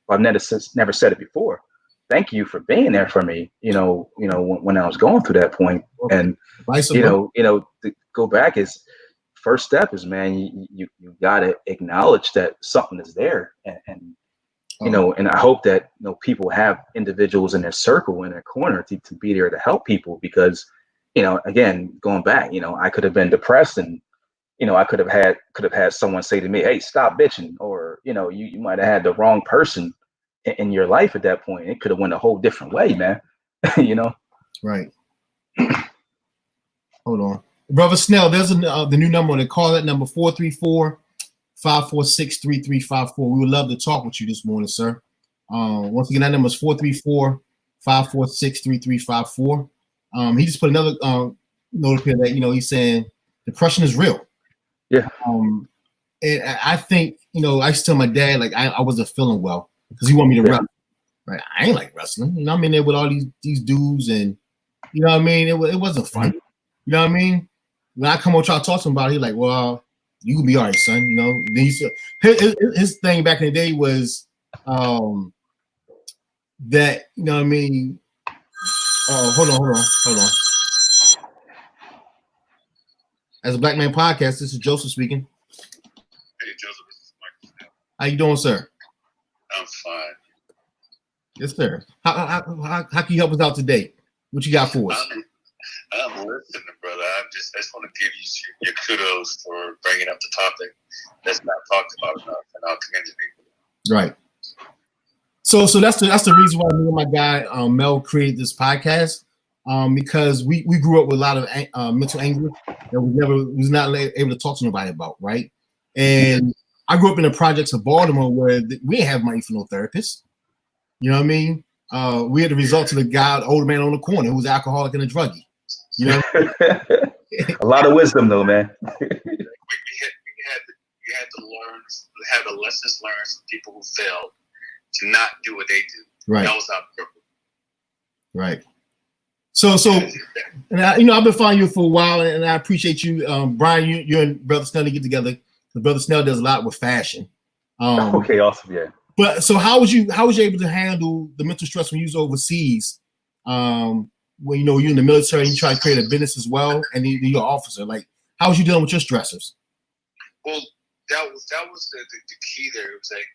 I've never said it before. Thank you for being there for me, when I was going through that point. And, to go back is first step is, man, you got to acknowledge that something is there. And and I hope that, people have individuals in their circle, in their corner to be there to help people because, again, going back, I could have been depressed and, I could have had someone say to me, hey, stop bitching. Or, you might have had the wrong person in your life at that point. It could have went a whole different way, man. Right. Hold on. Brother Snell, there's the new number on it. Call that number 434-546-3354. We would love to talk with you this morning, sir. Once again, that number is 434-546-3354. He just put another note up here that, he's saying depression is real. Yeah. And I think, I used to tell my dad, like, I wasn't feeling well because he wanted me to rest. Right? I ain't like wrestling. You know, I'm in there with all these dudes, and you know what I mean. It wasn't fun. You know what I mean? When I come over try to talk to him about it, he's like, "Well, you can be all right, son." You know. Then his thing back in the day was that you know what I mean. Oh, hold on. As a Black Man podcast, this is Joseph speaking. Hey, Joseph, this is Michael. How you doing, sir? I'm fine. Yes, sir. How can you help us out today? What you got for us? I'm listening, brother. I just want to give you your kudos for bringing up the topic that's not talked about enough in our community. Right. So that's the reason why me and my guy Mel created this podcast, because we grew up with a lot of mental anguish that was not able to talk to nobody about, right? And I grew up in the projects of Baltimore where we didn't have money for no therapist. You know what I mean? We had the result of the older man on the corner who was alcoholic and a druggie. You know, A lot of wisdom, though, man. We had to learn, have the lessons learned from people who failed to not do what they do. Right. That was our purpose. Right. So, and I've been following you for a while, and I appreciate you, Brian. You and Brother Snell to get together. Brother Snell does a lot with fashion. Okay, awesome, yeah. But so, how was you able to handle the mental stress when you was overseas? When you're in the military and you try to create a business as well, and you're an officer. Like, how was you dealing with your stressors? Well, that was the key there. It was like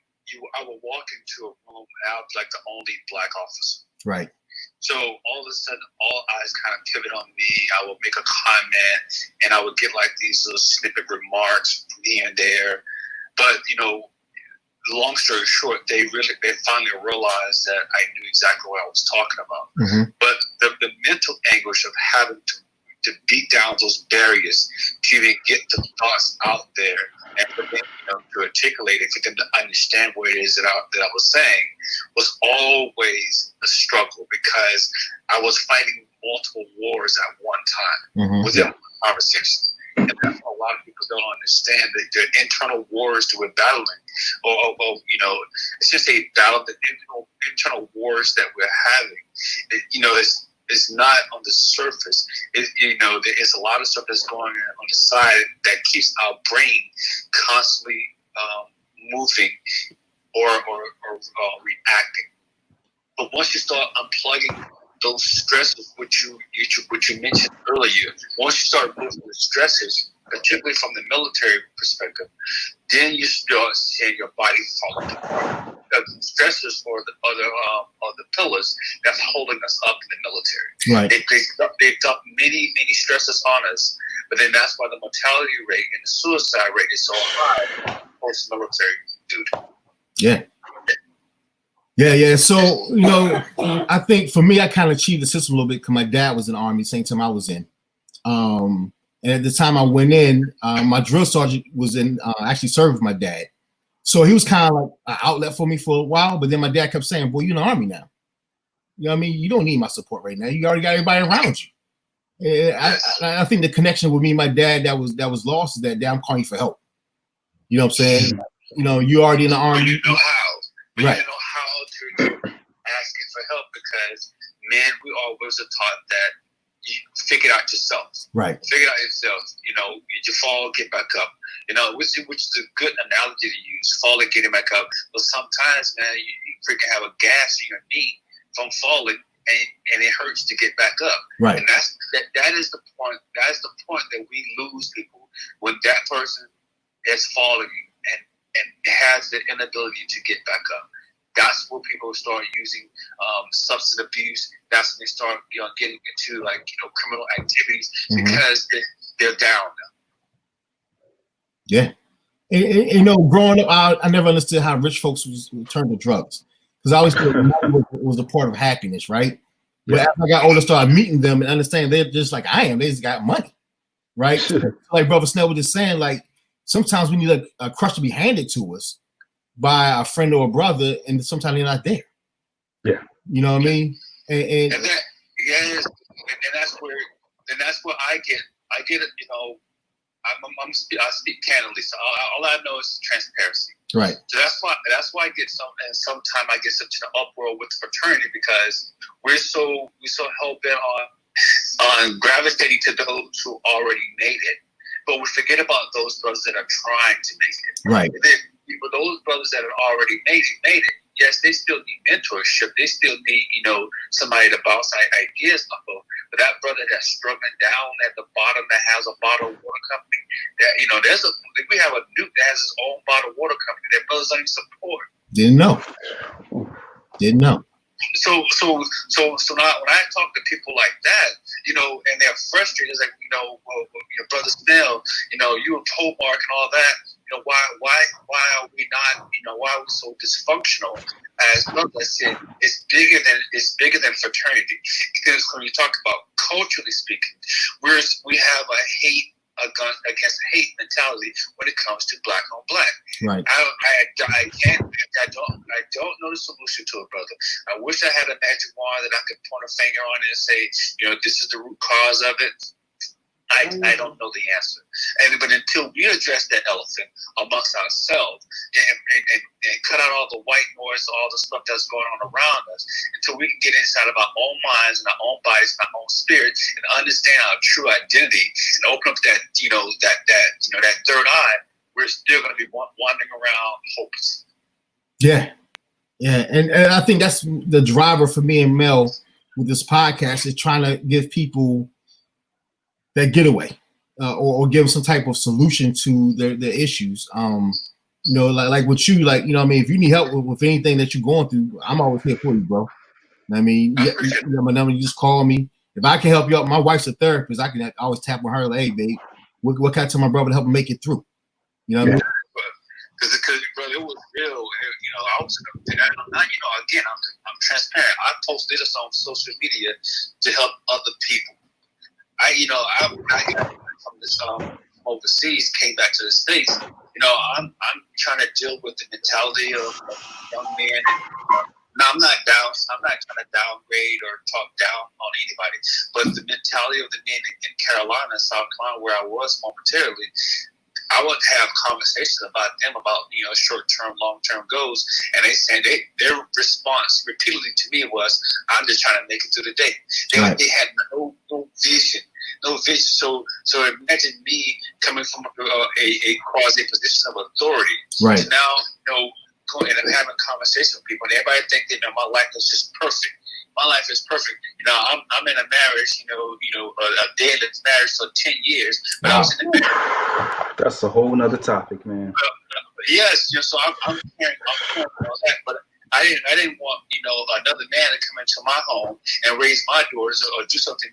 I would walk into a room and I would be like the only Black officer. Right. So all of a sudden, all eyes kind of pivot on me. I would make a comment, and I would get like these little snippet remarks from here and there. But long story short, they finally realized that I knew exactly what I was talking about. Mm-hmm. But the mental anguish of having to beat down those barriers to even get the thoughts out there and for them to articulate it, for them to understand what it is that I was saying was always a struggle, because I was fighting multiple wars at one time within one conversation. And that's what a lot of people don't understand, that the internal wars that we're battling, or it's just a battle, the internal wars that we're having. It's not on the surface. There's a lot of stuff that's going on the side that keeps our brain constantly moving or reacting. But once you start unplugging those stresses, which you mentioned earlier, once you start moving the stresses, particularly from the military perspective, then you start seeing your body fall apart. The stresses or the other pillars that's holding us up in the military. Right. They dump many stresses on us, but then that's why the mortality rate and the suicide rate is so high post-military, dude. Yeah. Yeah. So, I think for me, I kind of cheated the system a little bit because my dad was in the Army, same time I was in. And at the time I went in, my drill sergeant was actually served with my dad. So he was kind of like an outlet for me for a while. But then my dad kept saying, boy, you're in the Army now. You know what I mean? You don't need my support right now. You already got everybody around you. I think the connection with me and my dad that was lost is that I'm calling you for help. You know what I'm saying? You already in the Army. You know how. But right. You know how to asking for help, because, man, we always are taught that you figure it out yourself. Right. Figure it out yourself. You fall, get back up. Which is a good analogy to use. Falling, getting back up. But sometimes, man, you freaking have a gas in your knee from falling, and it hurts to get back up. Right. And that is the point. That's the point that we lose people, when that person is falling and has the inability to get back up. That's where people start using substance abuse. That's when they start getting into criminal activities, because they're down now. Yeah. And, growing up, I never understood how rich folks would turn to drugs, because I always thought money was a part of happiness, right? But as I got older, started meeting them and understand they're just like I am. They just got money, right? Like Brother Snell was just saying, like, sometimes we need a crush to be handed to us by a friend or a brother, and sometimes they're not there. Yeah. You know what I mean? And that's where I get it, I speak candidly, so all I know is transparency. Right. So that's why I get sometimes I get such an uproar with the fraternity, because we're so hell bent on gravitating to those who already made it, but we forget about those brothers that are trying to make it. Right. For those brothers that have already made it. Yes, they still need mentorship. They still need, somebody to bounce ideas off of. But that brother that's struggling down at the bottom, that has a bottled water company, that we have a Duke that has his own bottled water company that brothers don't even support. Didn't know. So now when I talk to people like that, and they're frustrated, it's like, well, your brother Snell, you and Hobart and all that, why are we not, why are we so dysfunctional? As brother said, it's bigger than fraternity. Because when you talk about culturally speaking, we have a hate against hate mentality when it comes to black on black. Right. I don't know the solution to it, brother. I wish I had a magic wand that I could point a finger on it and say, this is the root cause of it. I don't know the answer. But until we address that elephant amongst ourselves and cut out all the white noise, all the stuff that's going on around us, until we can get inside of our own minds and our own bodies and our own spirit and understand our true identity and open up that that third eye, we're still going to be wandering around hopeless. Yeah. And I think that's the driver for me and Mel with this podcast, is trying to give people that getaway, or give them some type of solution to their issues. Like with you, if you need help with anything that you're going through, I'm always here for you, bro. I mean, you have my number, you just call me. If I can help you out, my wife's a therapist. I can always tap on her, like, hey, babe, what can I tell my brother to help him make it through? You know what I mean? Because brother, it was real. I was, again, I'm transparent. I posted this on social media to help other people. I from this overseas, came back to the States. I'm trying to deal with the mentality of young men. Now, I'm not trying to downgrade or talk down on anybody, but the mentality of the men in Carolina, South Carolina, where I was momentarily, I would have conversations about them about short-term, long-term goals, and they said their response repeatedly to me was, "I'm just trying to make it through the day." They had no vision. No vision. So imagine me coming from a quasi position of authority. Right. To now, going and having conversations with people, and everybody think that my life is just perfect. My life is perfect. I'm in a marriage. A deadless marriage for 10 years. But I was in a marriage. That's a whole nother topic, man. Yes. So I'm hearing all that, but I didn't want another man to come into my home and raise my daughters or do something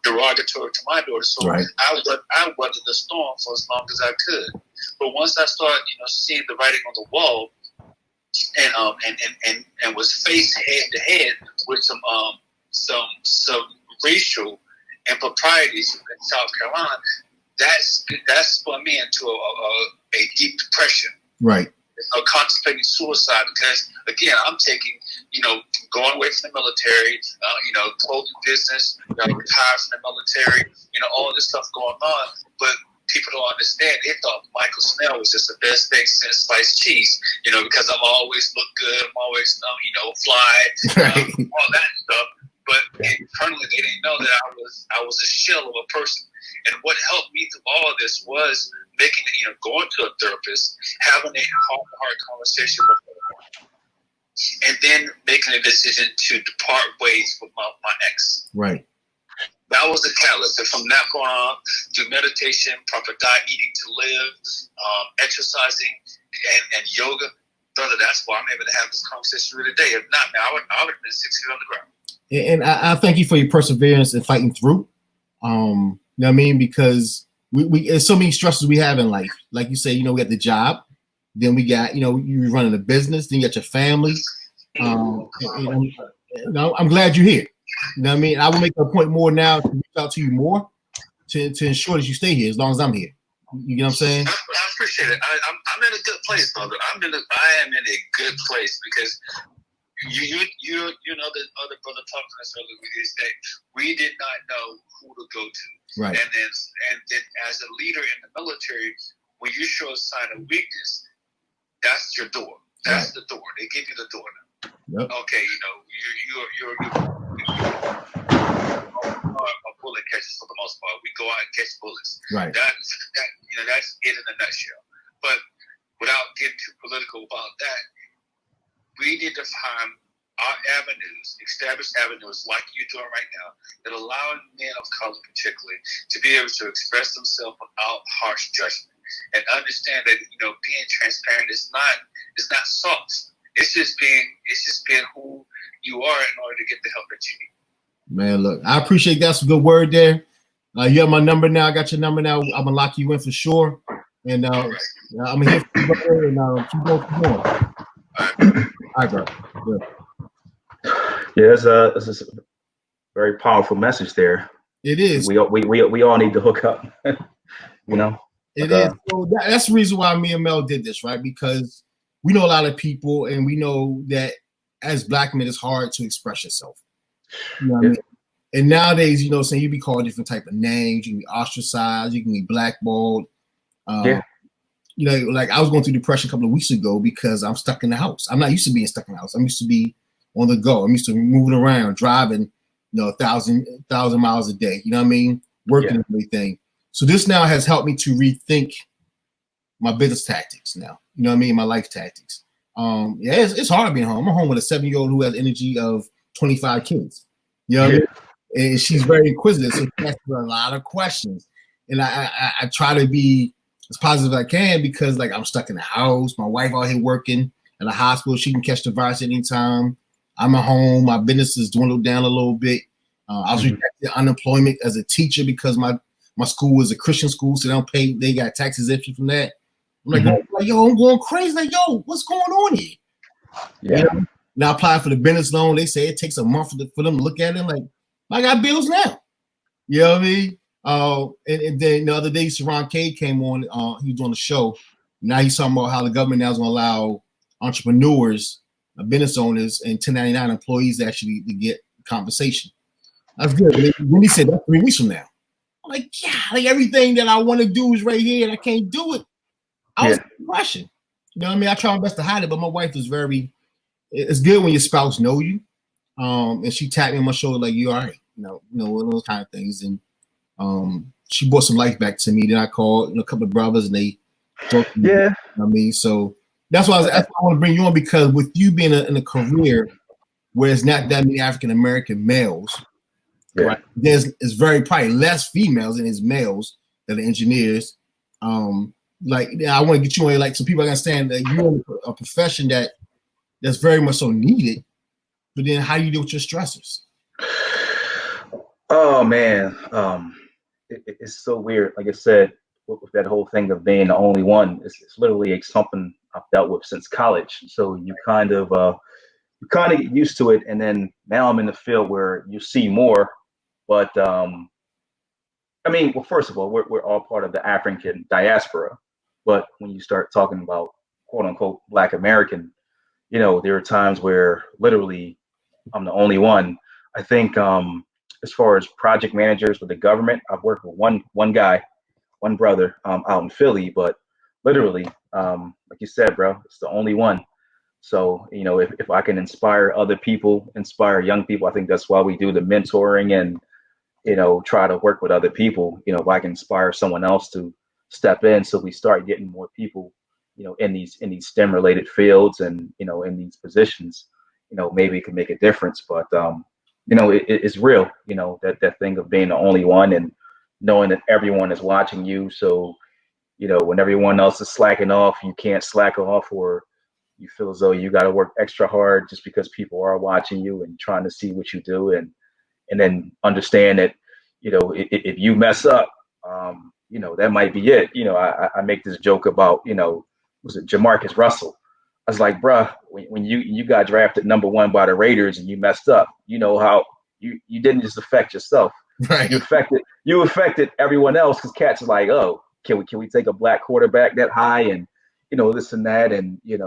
derogatory to my daughter. So right. I weathered the storm for as long as I could. But once I started, seeing the writing on the wall, and was faced head to head with some racial improprieties in South Carolina, that spun me into a deep depression. Right. Contemplating suicide, because again, I'm taking, going away from the military, clothing business, retired from the military, all this stuff going on, but people don't understand. They thought Michael Snell was just the best thing since sliced cheese, because I'm always look good, I'm always, fly, all that stuff. But internally, they didn't know that I was a shell of a person. And what helped me through all of this was making it, going to a therapist, having a heart-to-heart conversation with her, and then making a decision to depart ways with my ex. Right. That was the catalyst. And from that point on, through meditation, proper diet, eating to live, exercising, and yoga, brother, that's why I'm able to have this conversation with today. If not, man, I would have been 6 feet on the ground. And I thank you for your perseverance and fighting through. You know what I mean? Because we there's so many stresses we have in life. Like you say, we got the job, then we got, you're running a business, then you got your family. I'm glad you're here. You know what I mean? I will make a point more now to reach out to you more to ensure that you stay here as long as I'm here. You get what I'm saying? I appreciate it. I'm in a good place, brother. I am in a good place because You know the other brother talked to us earlier is that we did not know who to go to, Right. and then as a leader in the military, when you show a sign of weakness, that's your door. That's the door. They give you the door now. Yep. Okay, you know you're a bullet catchers for the most part. We go out and catch bullets. Right. That's it in a nutshell. But without getting too political about that, we need to find our avenues, established avenues like you're doing right now, that allow men of color particularly to be able to express themselves without harsh judgment and understand that being transparent is not soft. It's just being who you are in order to get the help that you need. Man, look, I appreciate that's a good word there. You have my number now. I got your number now. I'm gonna lock you in for sure. And I'm gonna hear from you, brother, and keep going. All right, bro. Yeah, this is a very powerful message there. It is. We all need to hook up. It is. So that's the reason why me and Mel did this, right? Because we know a lot of people, and we know that as Black men, it's hard to express yourself. You know what I mean? And nowadays, saying you be called different type of names, you can be ostracized, you can be blackballed. Like I was going through depression a couple of weeks ago because I'm stuck in the house. I'm not used to being stuck in the house. I'm used to be on the go. I'm used to moving around, driving, 1,000 miles a day. You know what I mean? Working and everything. So this now has helped me to rethink my business tactics now. You know what I mean? My life tactics. It's hard being home. I'm home with a 7-year-old who has energy of 25 kids. You know what I mean? And she's very inquisitive, so she asks her a lot of questions. And I try to be as positive as I can because, like, I'm stuck in the house. My wife out here working at a hospital. She can catch the virus anytime. I'm at home. My business has dwindled down a little bit. I was rejected unemployment as a teacher because my school was a Christian school, so they got tax exemption from that. I'm like, I'm going crazy. Like, yo, what's going on here? Yeah. Now I applied for the business loan. They say it takes a month for them to look at it. Like, I got bills now. You know what I mean? And then the other day, Saran K came on. He was on the show. Now he's talking about how the government now is going to allow entrepreneurs, business owners, and 1099 employees actually to get compensation. That's good. Then he said that's 3 weeks from now. I'm like, like everything that I want to do is right here, and I can't do it. I was rushing. You know what I mean? I try my best to hide it, but my wife is very. It's good when your spouse know you, and she tapped me on my shoulder like, "You all right?" Those kind of things. And she brought some life back to me. Then I called a couple of brothers, and they talked to me. Yeah. You know what I mean, so that's why I want to bring you on, because with you being in a career where it's not that many African American males, right? It's probably less females than it's males that are engineers. I want to get you on, like, so people understand that you're in a profession that's very much so needed. But then, how do you deal with your stressors? Oh man, it's so weird. Like I said, with that whole thing of being the only one, it's literally something I've dealt with since college. So you kind of get used to it, and then now I'm in the field where you see more. But I mean, well, first of all, we're all part of the African diaspora. But when you start talking about quote unquote Black American, there are times where literally I'm the only one. I think as far as project managers with the government, I've worked with one guy, one brother out in Philly, but literally, like you said, bro, it's the only one. So, if I can inspire other people, inspire young people, I think that's why we do the mentoring and, try to work with other people. If I can inspire someone else to step in, so we start getting more people, in these STEM related fields and, in these positions, maybe it can make a difference. But, it's real, that thing of being the only one and knowing that everyone is watching you. So, when everyone else is slacking off, you can't slack off, or you feel as though you got to work extra hard just because people are watching you and trying to see what you do. And then understand that, if you mess up, that might be it. I make this joke about, was it Jamarcus Russell? I was like, bruh, when you got drafted #1 by the Raiders and you messed up, how you didn't just affect yourself. Right. You affected everyone else, because cats are like, oh, can we take a Black quarterback that high? And, this and that, and you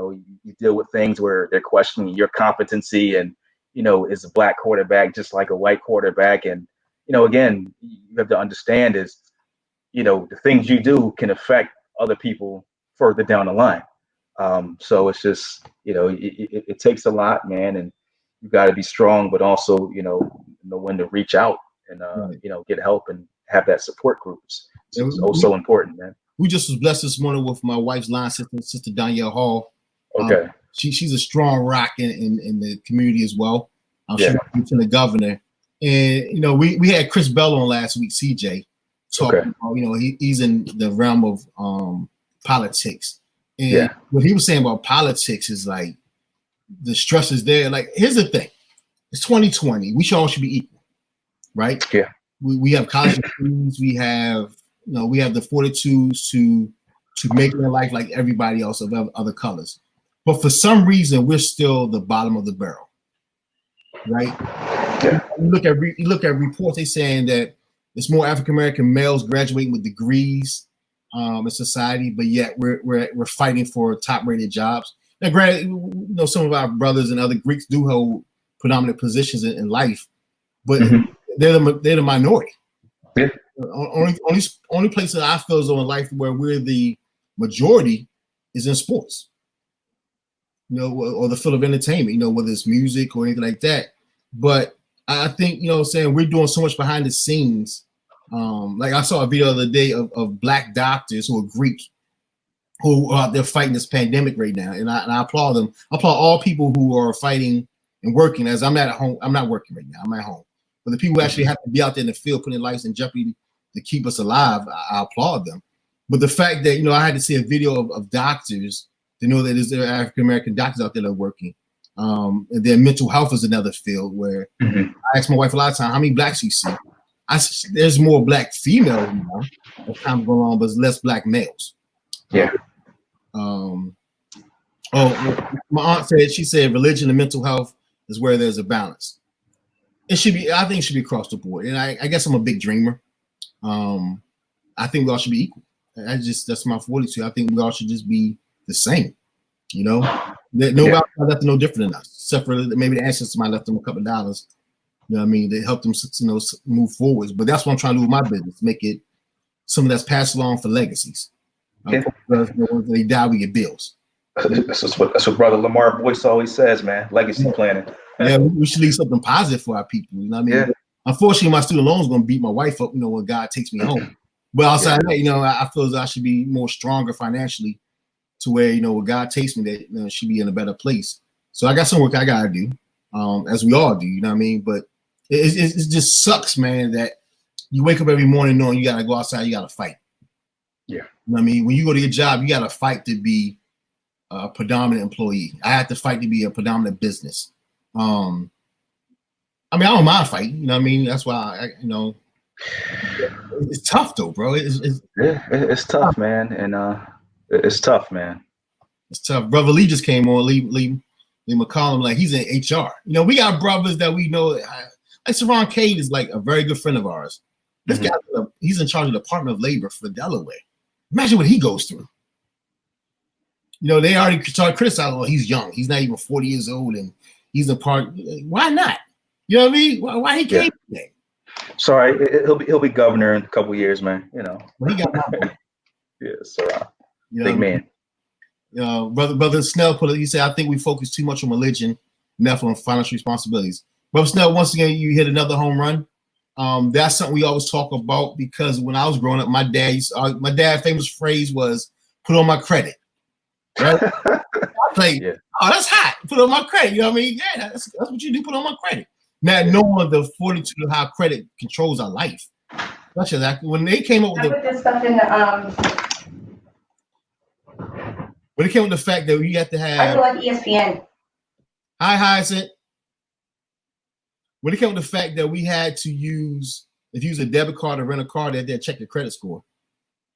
deal with things where they're questioning your competency, and is a black quarterback just like a white quarterback? And again, you have to understand is the things you do can affect other people further down the line. So it's just it takes a lot, man, and you got to be strong, but also know when to reach out and Right. get help and have that support groups. And It's also important, man. we just was blessed this morning with my wife's line sister, Sister Danielle Hall. Okay. She's a strong rock in the community as well. She Yeah. was the governor, and we had Chris Bell on last week. CJ talking about he's in the realm of politics, and what he was saying about politics is like the stress is there. Like, here's the thing: it's 2020. We all should be equal, right? Yeah. We have college degrees. We have we have the fortitudes to make their life like everybody else of other colors. But for some reason, we're still the bottom of the barrel, right? Yeah. You look at reports. They saying that it's more African American males graduating with degrees in society, but yet we're fighting for top rated jobs. Now, granted, some of our brothers and other Greeks do hold predominant positions in life, but they're the minority. Yeah. Only place that I feel is in life where we're the majority is in sports. Or the field of entertainment, whether it's music or anything like that. But I think, saying we're doing so much behind the scenes. Like I saw a video the other day of black doctors who are Greek, who are out there fighting this pandemic right now. And I applaud them. I applaud all people who are fighting and working. As I'm at home, I'm not working right now. I'm at home. But the people who actually have to be out there in the field, putting their lives in jeopardy to keep us alive, I applaud them. But the fact that, I had to see a video of doctors to know that there are African American doctors out there that are working. And then mental health is another field where I ask my wife a lot of times, how many blacks you see? There's more black females now as time goes on, but there's less black males. Yeah. My aunt said religion and mental health is where there's a balance. I think it should be across the board. And I guess I'm a big dreamer. I think we all should be equal. That's my fortitude. I think we all should just be the same. Nobody left no different than us, except for maybe the ancestors might left them a couple of dollars. You know what I mean? They help them, move forwards. But that's what I'm trying to do with my business: make it something that's passed along for legacies. Because when they die, we get bills. That's what Brother Lamar Boyce always says, man. Legacy planning. Yeah, we should leave something positive for our people. You know what I mean? Yeah. Unfortunately, my student loan is going to beat my wife up. When God takes me home. But outside that, I feel as I should be more stronger financially, to where when God takes me, that should be in a better place. So I got some work I gotta do, as we all do. You know what I mean? But it just sucks, man, that you wake up every morning knowing you gotta go outside, you gotta fight. Yeah. You know what I mean? When you go to your job, you gotta fight to be a predominant employee. I had to fight to be a predominant business. I don't mind fighting. You know what I mean? That's why it's tough though, bro. It's tough, man, and it's tough, man. It's tough. Brother Lee just came on. Lee McCollum, like he's in HR. We got brothers that we know. Like Saron Cade is like a very good friend of ours. This guy, he's in charge of the Department of Labor for Delaware. Imagine what he goes through. They already started criticizing. Oh, he's young. He's not even 40 years old, and he's a part. Why not? You know what I mean? Why he came today? Sorry, he'll be governor in a couple of years, man. Well, he got my yeah, Sarah. Big man. Brother Snell he said, I think we focus too much on religion, enough on financial responsibilities. Brother Snell, once again, you hit another home run. That's something we always talk about, because when I was growing up, my dad's famous phrase was, "Put on my credit." Right? I played, oh, that's hot. Put on my credit. You know what I mean? Yeah, that's what you do. Put on my credit. Now, knowing the fortitude of how credit controls our life. That's exactly when they came up with I put this stuff in the when it came with the fact that you have to have. I feel like ESPN. Hi, Hyacinth. When it came with the fact that we had to use a debit card or rent a car, that they check your credit score.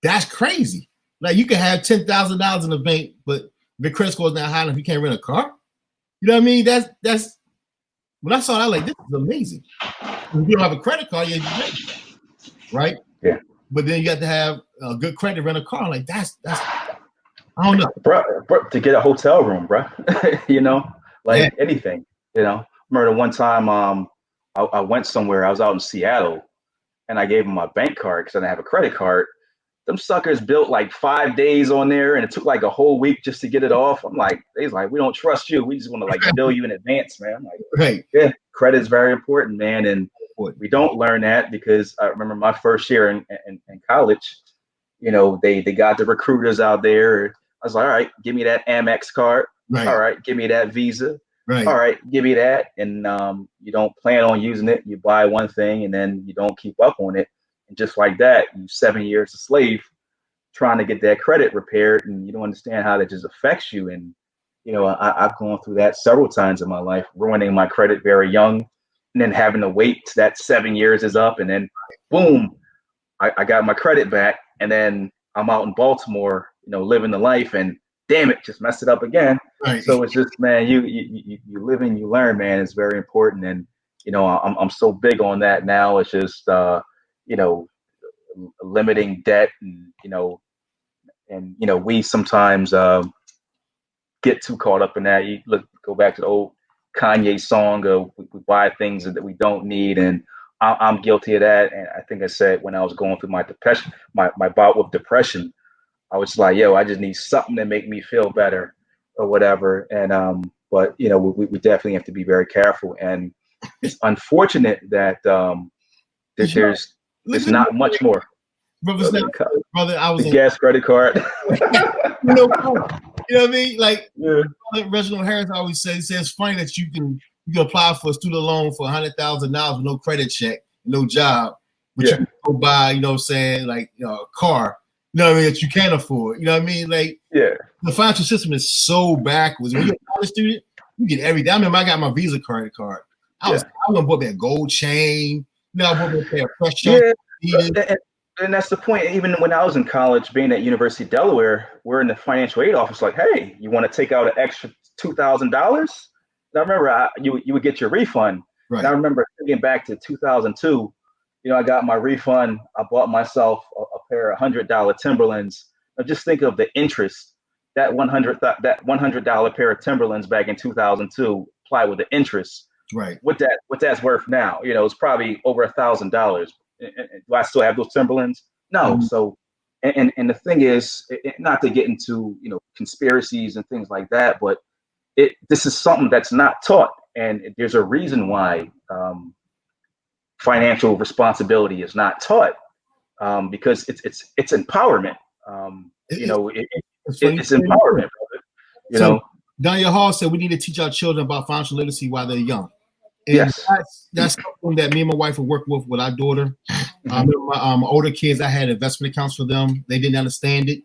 That's crazy. Like, you can have $10,000 in the bank, but the credit score is not high enough. You can't rent a car. You know what I mean? That's when I saw that, like, this is amazing. If you don't have a credit card, you're right? Yeah. But then you got to have a good credit to rent a car. Like, that's I don't know. Bro, to get a hotel room, bro. You know, Yeah. like anything. You know, I remember one time, I went somewhere. I was out in Seattle, and I gave them my bank card because I didn't have a credit card. Them suckers built like 5 days on there, and it took like a whole week just to get it off. I'm like, they's like, we don't trust you. We just want to like bill you in advance, man. I'm like, Right. yeah, credit is very important, man, and we don't learn that because I remember my first year in college. You know, they got the recruiters out there. I was like, all right, give me that Amex card. Right. All right, give me that Visa. Right. All right, give me that. And you don't plan on using it. You buy one thing and then you don't keep up on it. And just like that, you 7 years a slave trying to get that credit repaired, and you don't understand how that just affects you. And you know, I've gone through that several times in my life, ruining my credit very young, and then having to wait till that 7 years is up, and then boom, I got my credit back, and then I'm out in Baltimore, you know, living the life, and damn it, just messed it up again. Right. So it's just, man, you live and you learn, man. It's very important, and you know, I'm so big on that now. It's just you know, limiting debt, and you know, we sometimes get too caught up in that. You go back to the old Kanye song of we buy things that we don't need, and I'm guilty of that. And I think I said when I was going through my depression, my bout with depression, I was like, yo, I just need something to make me feel better or whatever. And but you know, we definitely have to be very careful. And it's unfortunate that there's not much more. Brother, I was the gas credit card. You know what I mean? Like Reginald Harris always says, he says it's funny that you can apply for a student loan for $100,000 with no credit check, no job, but you can go buy, you know what I'm saying, like a car, you know what I mean, that you can't afford. You know what I mean? Like the financial system is so backwards. When you're a college student, you get everything. I remember I got my Visa credit card. I went and bought me a gold chain. You know, I bought me a pair of fresh shoes. And that's the point. Even when I was in college, being at University of Delaware, we're in the financial aid office. Like, hey, you want to take out an extra $2,000? I remember you would get your refund. Right. And I remember thinking back to 2002. You know, I got my refund. I bought myself a pair of $100 Timberlands. Now just think of the interest. That $100 pair of Timberlands back in 2002 applied with the interest. Right. What that's worth now? You know, it's probably over $1,000. Do I still have those Timberlands? No. So, and the thing is, not to get into conspiracies and things like that, but this is something that's not taught, and there's a reason why financial responsibility is not taught, because it's empowerment. It's empowerment, brother. Daniel Hall said we need to teach our children about financial literacy while they're young. And yes, that's something that me and my wife would work with our daughter. My older kids, I had investment accounts for them. They didn't understand it,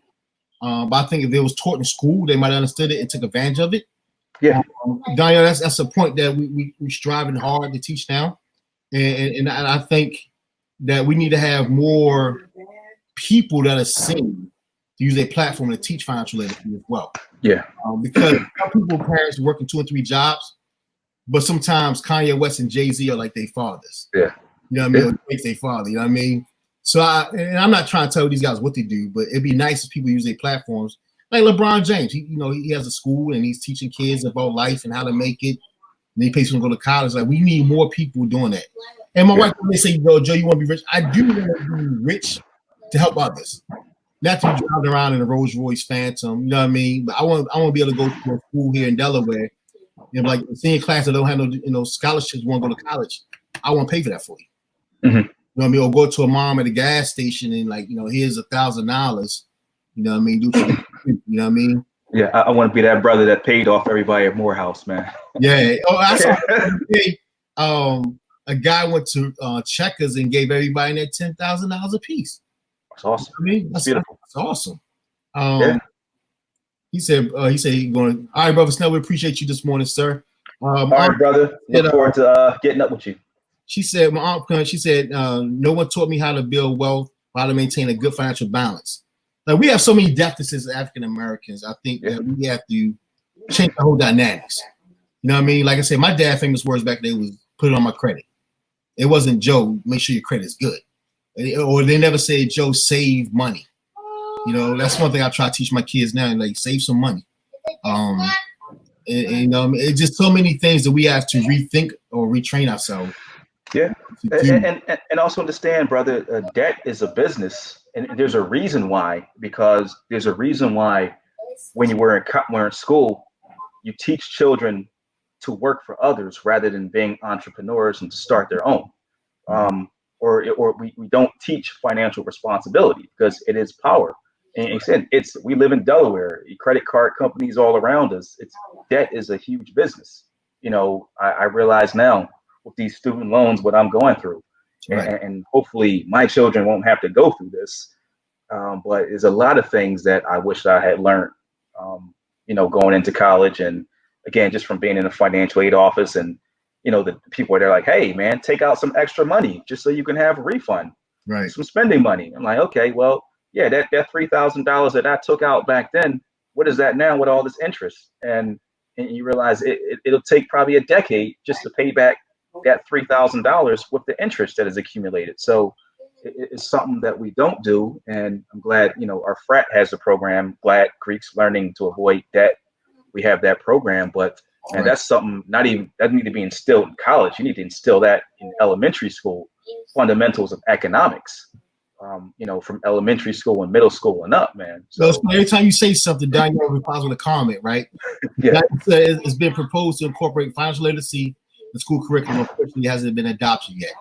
but I think if it was taught in school, they might have understood it and took advantage of it. Yeah, Daniel, that's a point that we striving hard to teach now, and I think that we need to have more people that are seen to use a platform to teach financial literacy as well. Yeah, because some people, parents working 2 and 3 jobs. But sometimes Kanye West and Jay-Z are like their fathers. Yeah. You know what I mean? Makes their father, you know what I mean? So I'm not trying to tell these guys what they do, but it'd be nice if people use their platforms. Like LeBron James, he has a school and he's teaching kids about life and how to make it. And he pays them to go to college. Like, we need more people doing that. And my wife, when they say, Joe, you want to be rich? I do want to be rich to help others. Not to be driving around in a Rolls Royce Phantom, you know what I mean? But I want to be able to go to a school here in Delaware. Like senior class that don't have no scholarships, want to go to college. I want to pay for that for you. Mm-hmm. You know what I mean? Or go to a mom at a gas station and here's $1,000. You know what I mean? You know what I mean? Yeah, I want to be that brother that paid off everybody at Morehouse, man. Yeah. Oh, I saw a guy went to Checkers and gave everybody that $10,000 a piece. That's awesome. You know what I mean? That's beautiful. That's awesome. He said he's going. All right, brother Snell, we appreciate you this morning, sir. All right, brother. Look forward to getting up with you. She said, my aunt, she said, no one taught me how to build wealth, how to maintain a good financial balance. Like, we have so many deficits as African Americans. I think that we have to change the whole dynamics. You know what I mean? Like I said, my dad famous words back then was put it on my credit. It wasn't Joe, make sure your credit's good. Or they never said Joe save money. You know, that's one thing I try to teach my kids now, like save some money. It's just so many things that we have to rethink or retrain ourselves. Yeah, and also understand, brother, debt is a business, and there's a reason why. Because there's a reason why when we're in school, you teach children to work for others rather than being entrepreneurs and to start their own. Or we don't teach financial responsibility because it is power. And again, we live in Delaware, credit card companies all around us. Debt is a huge business. You know, I realize now with these student loans what I'm going through, Right. and hopefully my children won't have to go through this. But there's a lot of things that I wish I had learned, you know, going into college, and again, just from being in a financial aid office, and you know, the people are there like, hey, man, take out some extra money just so you can have a refund, Right. some spending money. I'm like, okay, well, yeah, that $3,000 that I took out back then, what is that now with all this interest? And you realize it'll take probably a decade just to pay back that $3,000 with the interest that is accumulated. So it's something that we don't do, and I'm glad, you know, our frat has a program, Blac Greeks Learning to Avoid Debt. We have that program, but and that's something that need to be instilled in college. You need to instill that in elementary school, fundamentals of economics. You know, from elementary school and middle school and up, man. So every time you say something, Daniel replies with a comment, right? Yeah. It's been proposed to incorporate financial literacy in the school curriculum. Unfortunately, hasn't been adopted yet.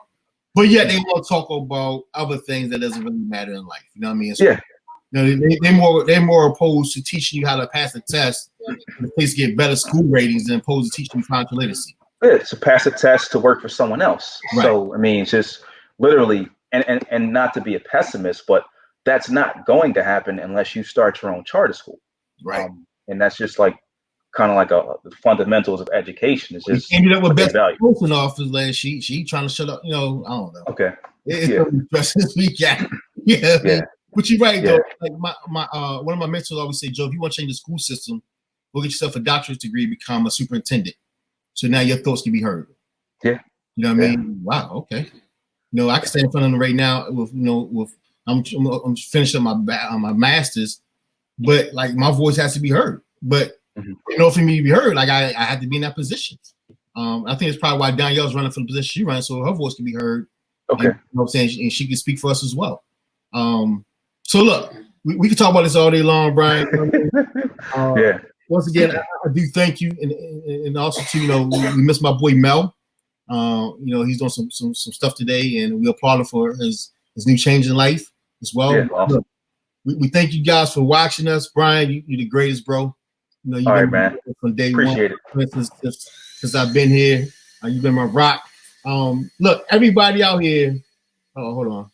But yet they want to talk about other things that doesn't really matter in life. You know what I mean? So, yeah. You know, they're more opposed to teaching you how to pass the test in place to get better school ratings than opposed to teaching you financial literacy. Yeah, to pass a test to work for someone else. Right. So I mean, it's just literally, and not to be a pessimist, but that's not going to happen unless you start your own charter school. Right. And that's just like kind of like the fundamentals of education. It's just ended up with Beth value. Wilson office last. She trying to shut up. You know, I don't know. Okay. It's stressing this weekend. Yeah. Yeah. But you're right though. Like my one of my mentors always say, Joe, if you want to change the school system, go get yourself a doctorate degree, become a superintendent. So now your thoughts can be heard. Yeah. You know what I mean? Wow. Okay. You know, I can stand in front of them right now with I'm finishing my master's, but like my voice has to be heard. But you know, for me to be heard, like I had to be in that position. I think it's probably why Danielle's running for the position she runs, so her voice can be heard. Okay. And, you know what I'm saying? And she can speak for us as well. So look, we can talk about this all day long, Brian. Yeah. Once again, I do thank you, and also too, you know, we miss my boy Mel. You know, he's doing some stuff today, and we applaud him for his new change in life as well. Yeah, awesome. Look, we thank you guys for watching us, Brian. You're the greatest, bro. You know, you've been man. From day Appreciate one. it. Since I've been here, you've been my rock. Look, everybody out here. Oh, hold on.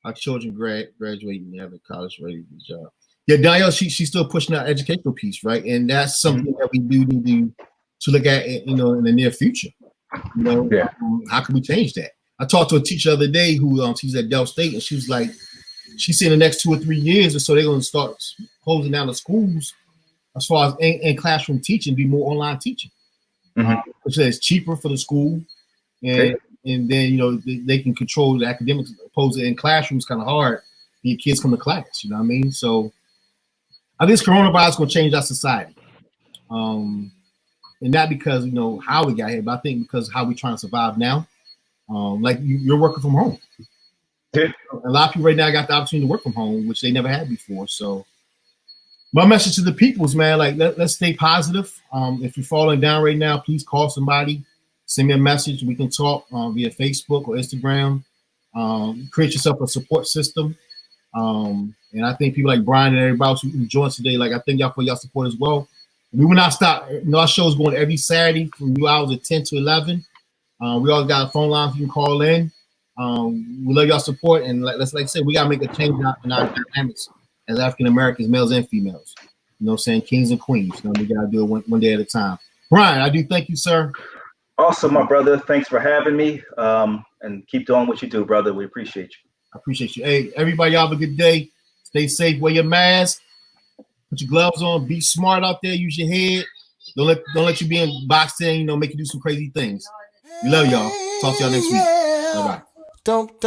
Our children graduating and have a college ready job. Yeah, Danielle, she's still pushing our educational piece, right? And that's something that we do need to look at, you know, in the near future. You know, how can we change that? I talked to a teacher the other day who teaches at Del State, and she was like, she said in the next 2 or 3 years or so, they're going to start closing down the schools as far as in classroom teaching, do more online teaching. Which is cheaper for the school, and then you know they can control the academics. Opposed to in classrooms, kind of hard. Your kids come to class, you know what I mean? So I think this coronavirus is going to change our society, and not because you know how we got here, but I think because how we trying to survive now. Like you're working from home. Yeah. A lot of people right now got the opportunity to work from home, which they never had before. So my message to the people is, man, like let's stay positive. If you're falling down right now, please call somebody, send me a message. We can talk via Facebook or Instagram. Create yourself a support system. And I think people like Brian and everybody else who joined today, like I thank y'all for y'all support as well. We will not stop. You know, our show is going every Saturday from new hours of 10 to 11. We all got a phone line you can call in. We love y'all support, and like I said, we gotta make a change in our dynamics as African Americans, males and females. You know what I'm saying? Kings and queens. You know, we gotta do it one day at a time. Brian, I do thank you, sir. Awesome, my brother. Thanks for having me. And keep doing what you do, brother. We appreciate you. I appreciate you. Hey, everybody, y'all have a good day. Stay safe. Wear your mask. Put your gloves on. Be smart out there. Use your head. Don't let you be in boxed in. You know, make you do some crazy things. We love y'all. Talk to y'all next week. Bye bye. Don't.